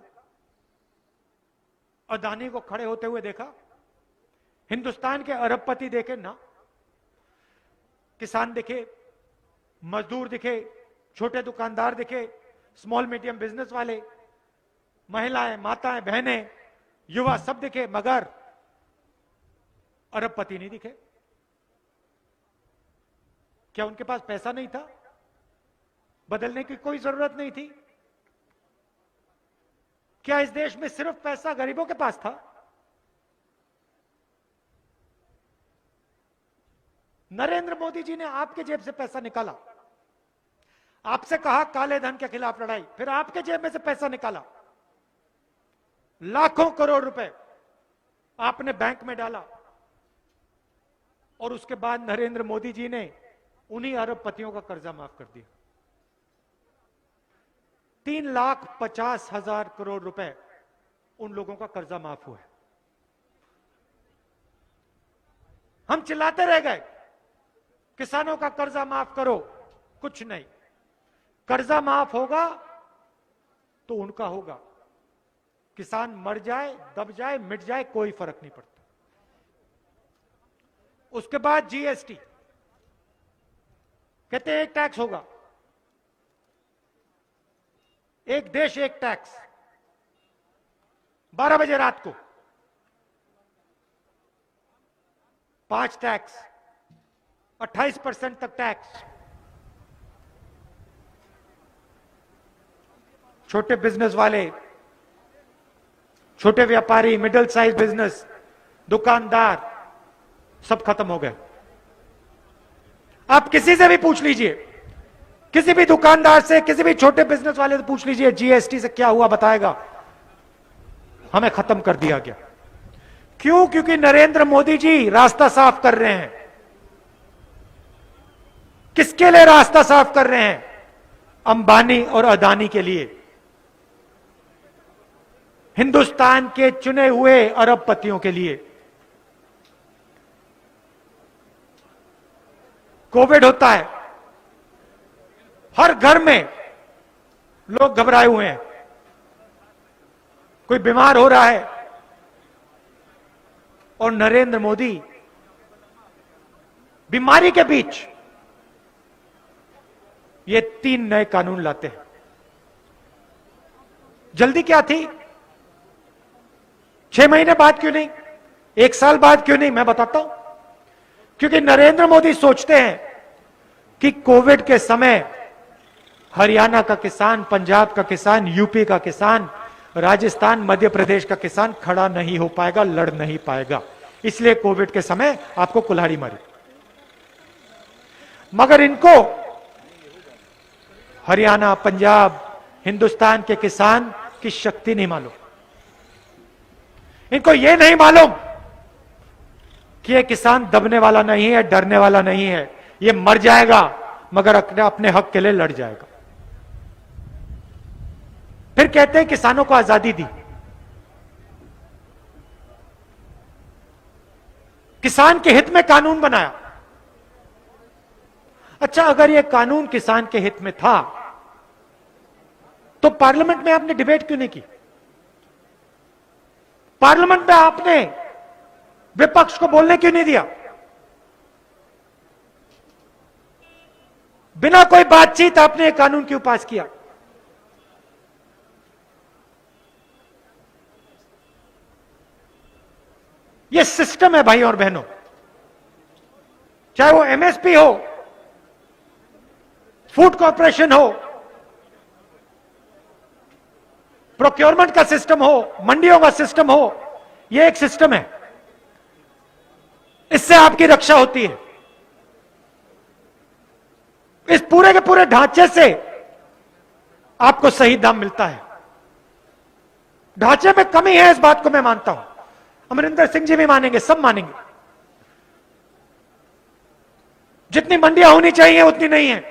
अदानी को खड़े होते हुए देखा, हिंदुस्तान के अरबपति देखे ना? किसान दिखे, मजदूर दिखे, छोटे दुकानदार दिखे, स्मॉल मीडियम बिजनेस वाले, महिलाएं, माताएं, बहनें, युवा सब दिखे, मगर अरबपति नहीं दिखे। क्या उनके पास पैसा नहीं था? बदलने की कोई जरूरत नहीं थी? क्या इस देश में सिर्फ पैसा गरीबों के पास था? नरेंद्र मोदी जी ने आपके जेब से पैसा निकाला, आपसे कहा काले धन के खिलाफ लड़ाई, फिर आपके जेब में से पैसा निकाला, लाखों करोड़ रुपए आपने बैंक में डाला, और उसके बाद नरेंद्र मोदी जी ने उन्हीं अरबपतियों का कर्जा माफ कर दिया। 3,50,000 करोड़ रुपए उन लोगों का कर्जा माफ हुआ है। हम चिल्लाते रह गए किसानों का कर्जा माफ करो, कुछ नहीं। कर्जा माफ होगा तो उनका होगा, किसान मर जाए, दब जाए, मिट जाए, कोई फर्क नहीं पड़ता। उसके बाद जीएसटी, कहते हैं एक टैक्स होगा, एक देश एक टैक्स। 12 बजे रात को 5 टैक्स, 28% तक टैक्स। छोटे बिजनेस वाले, छोटे व्यापारी, मिडिल साइज बिजनेस, दुकानदार सब खत्म हो गए। आप किसी से भी पूछ लीजिए, किसी भी दुकानदार से, किसी भी छोटे बिजनेस वाले से पूछ लीजिए जीएसटी से क्या हुआ, बताएगा हमें खत्म कर दिया गया। क्यों? क्योंकि नरेंद्र मोदी जी रास्ता साफ कर रहे हैं। किसके लिए रास्ता साफ कर रहे हैं? अंबानी और अदानी के लिए, हिंदुस्तान के चुने हुए अरबपतियों के लिए। कोविड होता है, हर घर में लोग घबराए हुए हैं, कोई बीमार हो रहा है, और नरेंद्र मोदी बीमारी के बीच ये 3 नए कानून लाते हैं। जल्दी क्या थी? 6 महीने बाद क्यों नहीं? 1 साल बाद क्यों नहीं? मैं बताता हूं। क्योंकि नरेंद्र मोदी सोचते हैं कि कोविड के समय हरियाणा का किसान, पंजाब का किसान, यूपी का किसान, राजस्थान, मध्य प्रदेश का किसान खड़ा नहीं हो पाएगा, लड़ नहीं पाएगा, इसलिए कोविड के समय आपको कुल्हाड़ी मारी। मगर इनको हरियाणा, पंजाब, हिंदुस्तान के किसान की शक्ति नहीं मालूम। इनको यह नहीं मालूम कि यह किसान दबने वाला नहीं है, डरने वाला नहीं है, यह मर जाएगा मगर अपने हक के लिए लड़ जाएगा। फिर कहते हैं किसानों को आजादी दी। किसान के हित में कानून बनाया। अच्छा, अगर यह कानून किसान के हित में था तो पार्लियामेंट में आपने डिबेट क्यों नहीं की? पार्लियामेंट में आपने विपक्ष को बोलने क्यों नहीं दिया? बिना कोई बातचीत आपने ये कानून क्यों पास किया? ये सिस्टम है भाई और बहनों, चाहे वो एमएसपी हो, फूड कॉर्पोरेशन हो, प्रोक्योरमेंट का सिस्टम हो, मंडियों का सिस्टम हो, ये एक सिस्टम है, इससे आपकी रक्षा होती है। इस पूरे के पूरे ढांचे से आपको सही दाम मिलता है। ढांचे में कमी है, इस बात को मैं मानता हूं, अमरिंदर सिंह जी भी मानेंगे, सब मानेंगे। जितनी मंडियां होनी चाहिए उतनी नहीं है,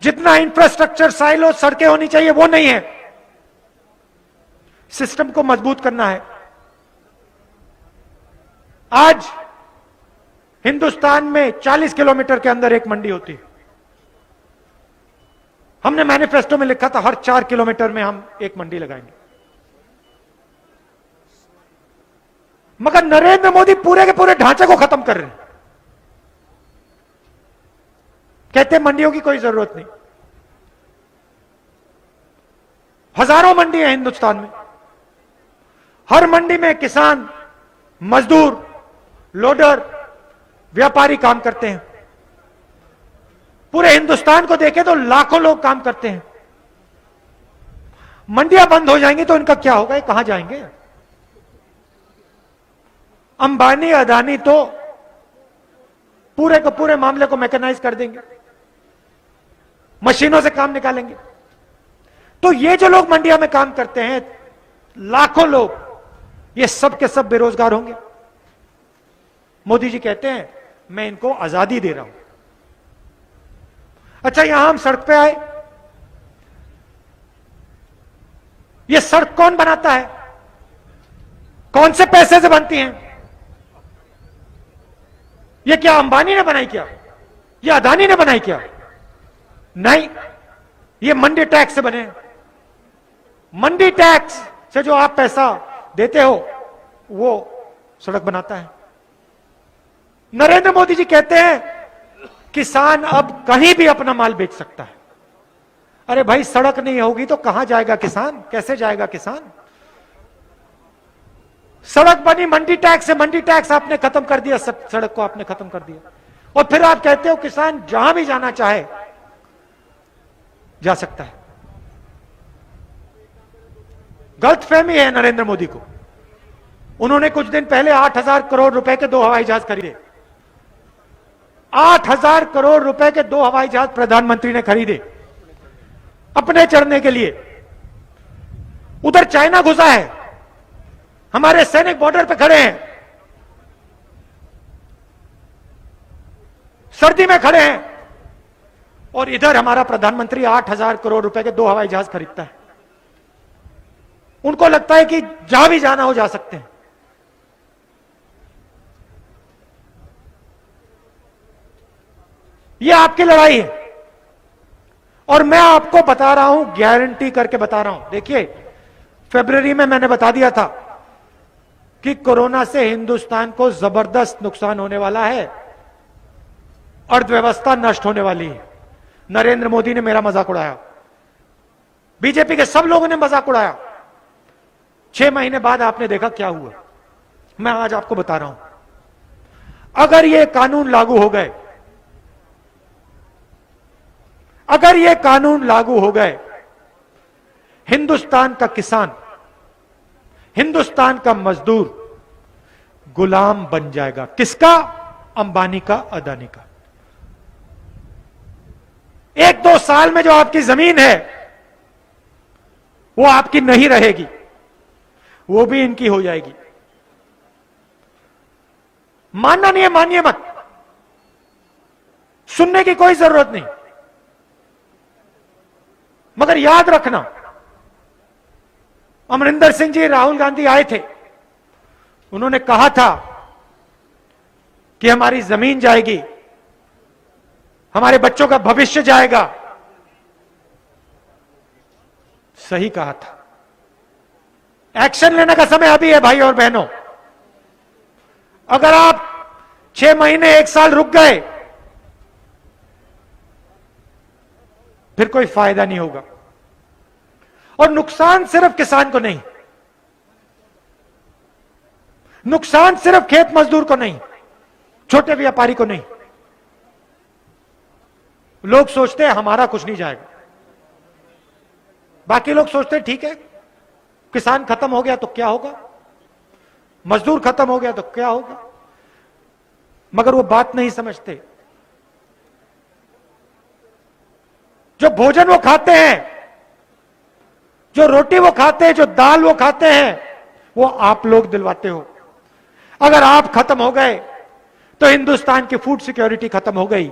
जितना इंफ्रास्ट्रक्चर, साइलो, सड़कें होनी चाहिए वो नहीं है। सिस्टम को मजबूत करना है। आज हिंदुस्तान में 40 किलोमीटर के अंदर एक मंडी होती है। हमने मैनिफेस्टो में लिखा था हर 4 किलोमीटर में हम एक मंडी लगाएंगे। मगर नरेंद्र मोदी पूरे के पूरे ढांचे को खत्म कर रहे हैं। कहते मंडियों की कोई जरूरत नहीं। हजारों मंडी है हिंदुस्तान में, हर मंडी में किसान, मजदूर, लोडर, व्यापारी काम करते हैं। पूरे हिंदुस्तान को देखें तो लाखों लोग काम करते हैं। मंडियां बंद हो जाएंगी तो इनका क्या होगा, ये कहां जाएंगे? अंबानी, अदानी तो पूरे के पूरे मामले को मैकेनाइज कर देंगे, मशीनों से काम निकालेंगे। तो ये जो लोग मंडिया में काम करते हैं, लाखों लोग, ये सब के सब बेरोजगार होंगे। मोदी जी कहते हैं मैं इनको आजादी दे रहा हूं। अच्छा, यहां हम सड़क पे आए, ये सड़क कौन बनाता है? कौन से पैसे से बनती हैं? ये क्या अंबानी ने बनाई क्या? ये अदानी ने बनाई क्या? नहीं, ये मंडी टैक्स से बने। मंडी टैक्स से जो आप पैसा देते हो वो सड़क बनाता है। नरेंद्र मोदी जी कहते हैं किसान अब कहीं भी अपना माल बेच सकता है। अरे भाई, सड़क नहीं होगी तो कहां जाएगा किसान? कैसे जाएगा किसान? सड़क बनी मंडी टैक्स से, मंडी टैक्स आपने खत्म कर दिया, सड़क को आपने खत्म कर दिया, और फिर आप कहते हो किसान जहां भी जाना चाहे जा सकता है। गलतफहमी है नरेंद्र मोदी को। उन्होंने कुछ दिन पहले 8,000 करोड़ रुपए के 2 हवाई जहाज खरीदे। 8,000 करोड़ रुपए के 2 हवाई जहाज प्रधानमंत्री ने खरीदे अपने चढ़ने के लिए। उधर चाइना घुसा है, हमारे सैनिक बॉर्डर पे खड़े हैं, सर्दी में खड़े हैं, और इधर हमारा प्रधानमंत्री 8,000 करोड़ रुपए के 2 हवाई जहाज खरीदता है। उनको लगता है कि जहां भी जाना हो जा सकते हैं। यह आपकी लड़ाई है, और मैं आपको बता रहा हूं, गारंटी करके बता रहा हूं। देखिए, फरवरी में मैंने बता दिया था कि कोरोना से हिंदुस्तान को जबरदस्त नुकसान होने वाला है, अर्थव्यवस्था नष्ट होने वाली है। नरेंद्र मोदी ने मेरा मजाक उड़ाया, बीजेपी के सब लोगों ने मजाक उड़ाया। 6 महीने बाद आपने देखा क्या हुआ। मैं आज आपको बता रहा हूं, अगर ये कानून लागू हो गए, अगर ये कानून लागू हो गए, हिंदुस्तान का किसान, हिंदुस्तान का मजदूर गुलाम बन जाएगा। किसका? अंबानी का, अदानी का। 1-2 साल में जो आपकी जमीन है वो आपकी नहीं रहेगी, वो भी इनकी हो जाएगी। मानना नहीं है, मानिए मत, सुनने की कोई जरूरत नहीं। मगर याद रखना, अमरिंदर सिंह जी, राहुल गांधी आए थे, उन्होंने कहा था कि हमारी जमीन जाएगी, हमारे बच्चों का भविष्य जाएगा। सही कहा था। एक्शन लेने का समय अभी है भाई और बहनों। अगर आप 6 महीने 1 साल रुक गए फिर कोई फायदा नहीं होगा। और नुकसान सिर्फ किसान को नहीं, नुकसान सिर्फ खेत मजदूर को नहीं, छोटे व्यापारी को नहीं। लोग सोचते हैं हमारा कुछ नहीं जाएगा, बाकी लोग सोचते हैं ठीक है, किसान खत्म हो गया तो क्या होगा, मजदूर खत्म हो गया तो क्या होगा, मगर वो बात नहीं समझते। जो भोजन वो खाते हैं, जो रोटी वो खाते हैं, जो दाल वो खाते हैं, वो आप लोग दिलवाते हो। अगर आप खत्म हो गए तो हिंदुस्तान की फूड सिक्योरिटी खत्म हो गई।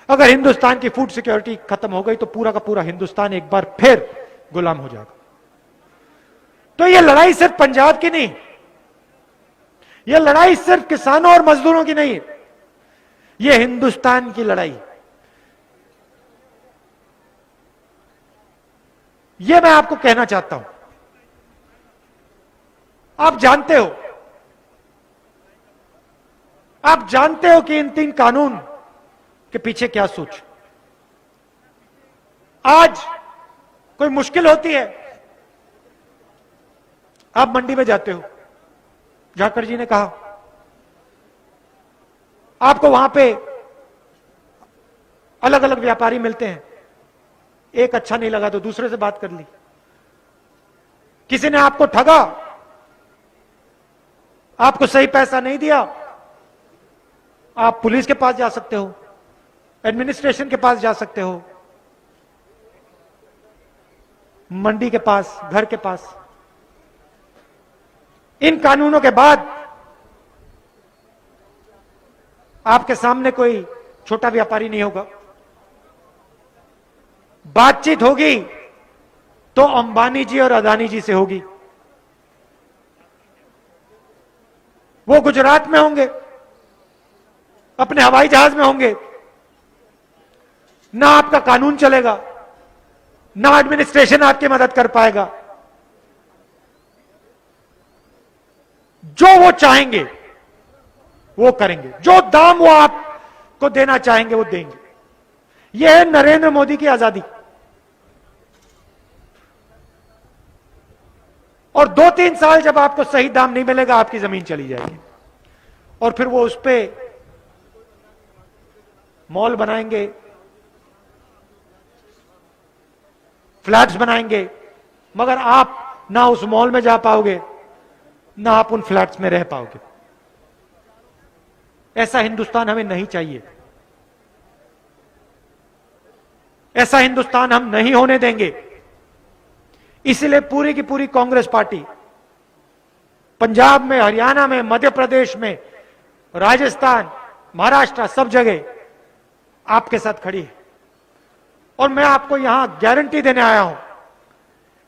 अगर हिंदुस्तान की फूड सिक्योरिटी खत्म हो गई तो पूरा का पूरा हिंदुस्तान एक बार फिर गुलाम हो जाएगा। तो ये लड़ाई सिर्फ पंजाब की नहीं, ये लड़ाई सिर्फ किसानों और मजदूरों की नहीं, ये हिंदुस्तान की लड़ाई। ये मैं आपको कहना चाहता हूं। आप जानते हो, आप जानते हो कि इन 3 कानून के पीछे क्या सोच। आज कोई मुश्किल होती है, आप मंडी में जाते हो, जाकर जी ने कहा, आपको वहां पे अलग अलग व्यापारी मिलते हैं, एक अच्छा नहीं लगा तो दूसरे से बात कर ली। किसी ने आपको ठगा, आपको सही पैसा नहीं दिया, आप पुलिस के पास जा सकते हो, एडमिनिस्ट्रेशन के पास जा सकते हो, मंडी के पास, घर के पास। इन कानूनों के बाद आपके सामने कोई छोटा व्यापारी नहीं होगा। बातचीत होगी तो अंबानी जी और अदानी जी से होगी। वो गुजरात में होंगे, अपने हवाई जहाज में होंगे, ना आपका कानून चलेगा, ना एडमिनिस्ट्रेशन आपकी मदद कर पाएगा। जो वो चाहेंगे वो करेंगे, जो दाम वो आपको देना चाहेंगे वो देंगे। यह है नरेंद्र मोदी की आजादी। और 2-3 साल जब आपको सही दाम नहीं मिलेगा, आपकी जमीन चली जाएगी और फिर वो उस पे मॉल बनाएंगे, फ्लैट्स बनाएंगे, मगर आप ना उस मॉल में जा पाओगे, ना आप उन फ्लैट्स में रह पाओगे। ऐसा हिंदुस्तान हमें नहीं चाहिए, ऐसा हिंदुस्तान हम नहीं होने देंगे। इसलिए पूरी की पूरी कांग्रेस पार्टी पंजाब में, हरियाणा में, मध्य प्रदेश में, राजस्थान, महाराष्ट्र, सब जगह आपके साथ खड़ी है। और मैं आपको यहां गारंटी देने आया हूं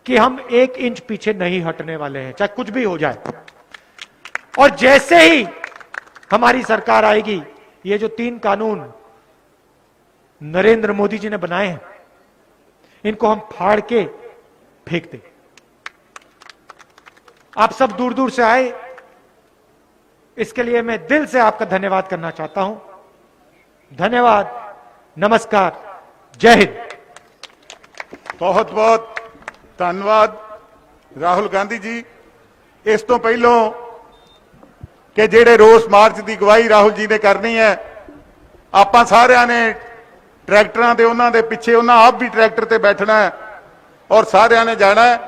कि हम 1 इंच पीछे नहीं हटने वाले हैं, चाहे कुछ भी हो जाए। और जैसे ही हमारी सरकार आएगी, ये जो 3 कानून नरेंद्र मोदी जी ने बनाए हैं, इनको हम फाड़ के फेंक दें। आप सब दूर दूर से आए, इसके लिए मैं दिल से आपका धन्यवाद करना चाहता हूं। धन्यवाद, नमस्कार, जय हिंद। बहुत बहुत धन्यवाद राहुल गांधी जी। इस तो पहलों कि ਜਿਹੜੇ ਰੋਸ ਮਾਰਚ ਦੀ ਗਵਾਹੀ ਰਾਹੁਲ ਜੀ ਨੇ ਕਰਨੀ ਹੈ, ਆਪਾਂ ਸਾਰਿਆਂ ਨੇ ਟਰੈਕਟਰਾਂ ਦੇ ਉਹਨਾਂ ਦੇ ਪਿੱਛੇ, ਉਹਨਾਂ ਆਪ ਵੀ ਟਰੈਕਟਰ ਤੇ ਬੈਠਣਾ ਹੈ ਔਰ ਸਾਰਿਆਂ ਨੇ ਜਾਣਾ ਹੈ।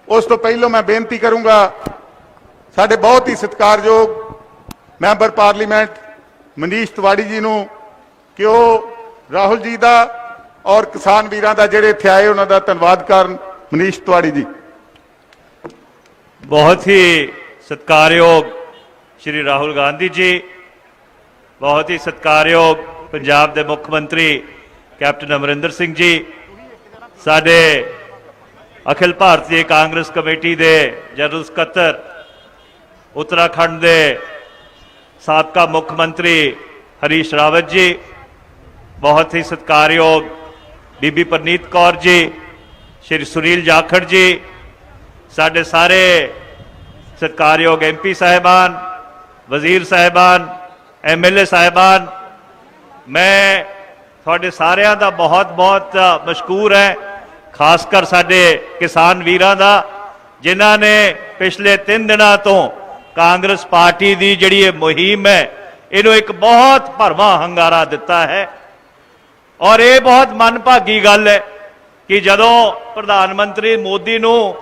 ਉਸ ਤੋਂ ਪਹਿਲਾਂ ਮੈਂ ਬੇਨਤੀ ਕਰੂੰਗਾ ਸਾਡੇ ਬਹੁਤ ਹੀ ਸਤਿਕਾਰਯੋਗ ਮੈਂਬਰ ਪਾਰਲੀਮੈਂਟ ਮਨੀਸ਼ ਤਿਵਾੜੀ ਜੀ ਨੂੰ ਕਿ ਉਹ ਰਾਹੁਲ ਜੀ ਦਾ ਔਰ ਕਿਸਾਨ ਵੀਰਾਂ ਦਾ ਜਿਹੜੇ ਇੱਥੇ ਆਏ ਉਹਨਾਂ ਦਾ ਧੰਨਵਾਦ ਕਰਨ। ਮਨੀਸ਼ ਤਿਵਾੜੀ ਜੀ। बहुत ही सत्कारयोग श्री राहुल गांधी जी, बहुत ही सत्कारयोग पंजाब के मुख्यमंत्री कैप्टन अमरिंदर सिंह जी, साडे अखिल भारतीय कांग्रेस कमेटी के जनरल सकत्तर उत्तराखंड के साबका मुख्यमंत्री हरीश रावत जी, बहुत ही सत्कारयोग बीबी परनीत कौर जी, श्री सुनील जाखड़ जी, साडे सारे सत्कारयोग MP साहिबान, वजीर साहिबान, MLA साहिबान, मैं ਤੁਹਾਡੇ ਸਾਰਿਆਂ ਦਾ ਬਹੁਤ-ਬਹੁਤ ਮਸ਼ਕੂਰ ਹੈ, ਖਾਸ ਕਰ ਸਾਡੇ ਕਿਸਾਨ ਵੀਰਾਂ ਦਾ ਜਿਨ੍ਹਾਂ ਨੇ ਪਿਛਲੇ 3 ਦਿਨਾਂ ਤੋਂ ਕਾਂਗਰਸ ਪਾਰਟੀ ਦੀ ਜਿਹੜੀ ਇਹ ਮੁਹਿੰਮ ਹੈ ਇਹਨੂੰ ਇੱਕ ਬਹੁਤ ਭਰਵਾਂ ਹੰਗਾਰਾ ਦਿੱਤਾ ਹੈ। ਔਰ ਇਹ ਬਹੁਤ ਮਨਭਾਗੀ ਗੱਲ ਹੈ ਕਿ ਜਦੋਂ ਪ੍ਰਧਾਨ ਮੰਤਰੀ ਮੋਦੀ ਨੂੰ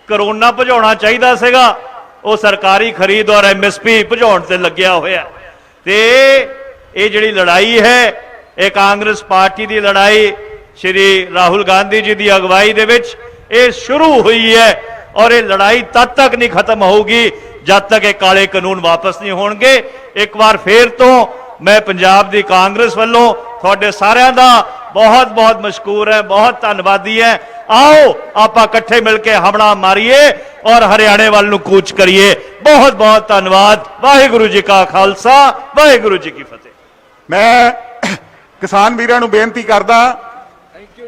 ਕਰੋਨਾ ਭਜਾਉਣਾ ਚਾਹੀਦਾ ਸੀਗਾ, ਉਹ ਸਰਕਾਰੀ ਖਰੀਦ ਔਰ MSP ਭਜਾਉਣ ਤੇ ਲੱਗਿਆ ਹੋਇਆ। ਤੇ ਇਹ ਜਿਹੜੀ ਲੜਾਈ ਹੈ ਇਹ ਕਾਂਗਰਸ ਪਾਰਟੀ ਦੀ ਲੜਾਈ ਸ਼੍ਰੀ ਰਾਹੁਲ ਗਾਂਧੀ ਜੀ ਦੀ ਅਗਵਾਈ ਦੇ ਵਿੱਚ ਇਹ ਸ਼ੁਰੂ ਹੋਈ ਹੈ ਔਰ ਇਹ ਲੜਾਈ ਤਦ ਤੱਕ ਨਹੀਂ ਖਤਮ ਹੋਊਗੀ ਜਦ ਤੱਕ ਇਹ ਕਾਲੇ ਕਾਨੂੰਨ ਵਾਪਸ ਨਹੀਂ ਹੋਣਗੇ। ਇੱਕ ਵਾਰ ਫੇਰ ਤੋਂ ਮੈਂ ਪੰਜਾਬ ਦੀ ਕਾਂਗਰਸ ਵੱਲੋਂ ਤੁਹਾਡੇ ਸਾਰਿਆਂ ਦਾ ਬਹੁਤ ਬਹੁਤ ਮਸ਼ਕੂਰ ਹੈ, ਬਹੁਤ ਧੰਨਵਾਦੀ ਹੈ। ਆਓ ਆਪਾਂ ਇਕੱਠੇ ਮਿਲ ਕੇ ਹਮਲਾ ਮਾਰੀਏ ਔਰ ਹਰਿਆਣੇ ਵੱਲ ਨੂੰ ਕੂਚ ਕਰੀਏ। ਬਹੁਤ ਬਹੁਤ ਧੰਨਵਾਦ। ਵਾਹਿਗੁਰੂ ਜੀ ਕਾ ਖਾਲਸਾ, ਵਾਹਿਗੁਰੂ ਜੀ ਕੀ ਫਤਿਹ। ਮੈਂ ਕਿਸਾਨ ਵੀਰਾਂ ਨੂੰ ਬੇਨਤੀ ਕਰਦਾ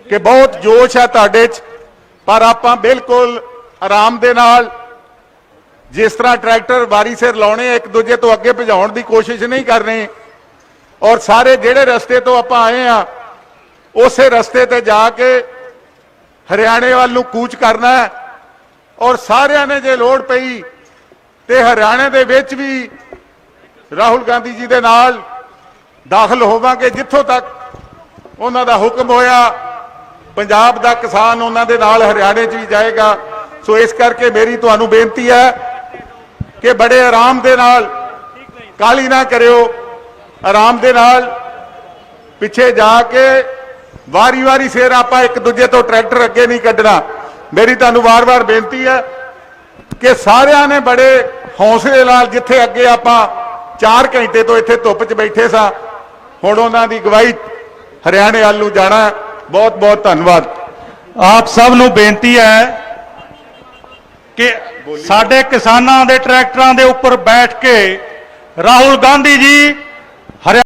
ਕਿ ਬਹੁਤ ਜੋਸ਼ ਹੈ ਤੁਹਾਡੇ 'ਚ, ਪਰ ਆਪਾਂ ਬਿਲਕੁਲ ਆਰਾਮ ਦੇ ਨਾਲ ਜਿਸ ਤਰ੍ਹਾਂ ਟਰੈਕਟਰ ਵਾਰੀ ਸਿਰ ਲਾਉਣੇ ਇੱਕ ਦੂਜੇ ਤੋਂ ਅੱਗੇ ਭਜਾਉਣ ਦੀ ਕੋਸ਼ਿਸ਼ ਨਹੀਂ ਕਰਨੀ ਔਰ ਸਾਰੇ ਜਿਹੜੇ ਰਸਤੇ ਤੋਂ ਆਪਾਂ ਆਏ ਆ ਉਸੇ ਰਸਤੇ ਤੇ ਜਾ ਕੇ ਹਰਿਆਣੇ ਵੱਲ ਨੂੰ ਕੂਚ ਕਰਨਾ ਹੈ। ਔਰ ਸਾਰਿਆਂ ਨੇ ਜੇ ਲੋੜ ਪਈ ਤੇ ਹਰਿਆਣੇ ਦੇ ਵਿੱਚ ਵੀ ਰਾਹੁਲ ਗਾਂਧੀ ਜੀ ਦੇ ਨਾਲ ਦਾਖਲ ਹੋਵਾਂਗੇ, ਜਿੱਥੋਂ ਤੱਕ ਉਹਨਾਂ ਦਾ ਹੁਕਮ ਹੋਇਆ ਪੰਜਾਬ ਦਾ ਕਿਸਾਨ ਉਹਨਾਂ ਦੇ ਨਾਲ ਹਰਿਆਣੇ 'ਚ ਵੀ ਜਾਏਗਾ। ਸੋ ਇਸ ਕਰਕੇ ਮੇਰੀ ਤੁਹਾਨੂੰ ਬੇਨਤੀ ਹੈ ਕਿ ਬੜੇ ਆਰਾਮ ਦੇ ਨਾਲ, ਕਾਹਲੀ ਨਾ ਕਰਿਓ, ਆਰਾਮ ਦੇ ਨਾਲ ਪਿੱਛੇ ਜਾ ਕੇ ਵਾਰੀ-ਵਾਰੀ ਸਿਰ ਆਪਾਂ ਇੱਕ ਦੂਜੇ ਤੋਂ ਟਰੈਕਟਰ ਅੱਗੇ ਨਹੀਂ ਕੱਢਣਾ। ਮੇਰੀ ਤੁਹਾਨੂੰ ਵਾਰ-ਵਾਰ ਬੇਨਤੀ ਹੈ ਕਿ ਸਾਰਿਆਂ ਨੇ ਬੜੇ ਹੌਸਲੇ ਨਾਲ, ਜਿੱਥੇ ਅੱਗੇ ਆਪਾਂ 4 ਘੰਟੇ ਤੋਂ ਇੱਥੇ ਧੁੱਪ 'ਚ ਬੈਠੇ ਸਾਂ, ਹੁਣ ਉਹਨਾਂ ਦੀ ਅਗਵਾਈ ਹਰਿਆਣੇ ਵੱਲ ਨੂੰ ਜਾਣਾ। ਬਹੁਤ ਬਹੁਤ ਧੰਨਵਾਦ। ਆਪ ਸਭ ਨੂੰ ਬੇਨਤੀ ਹੈ ਕਿ ਸਾਡੇ ਕਿਸਾਨਾਂ ਦੇ ਟਰੈਕਟਰਾਂ ਦੇ ਉੱਪਰ ਬੈਠ ਕੇ ਰਾਹੁਲ ਗਾਂਧੀ ਜੀ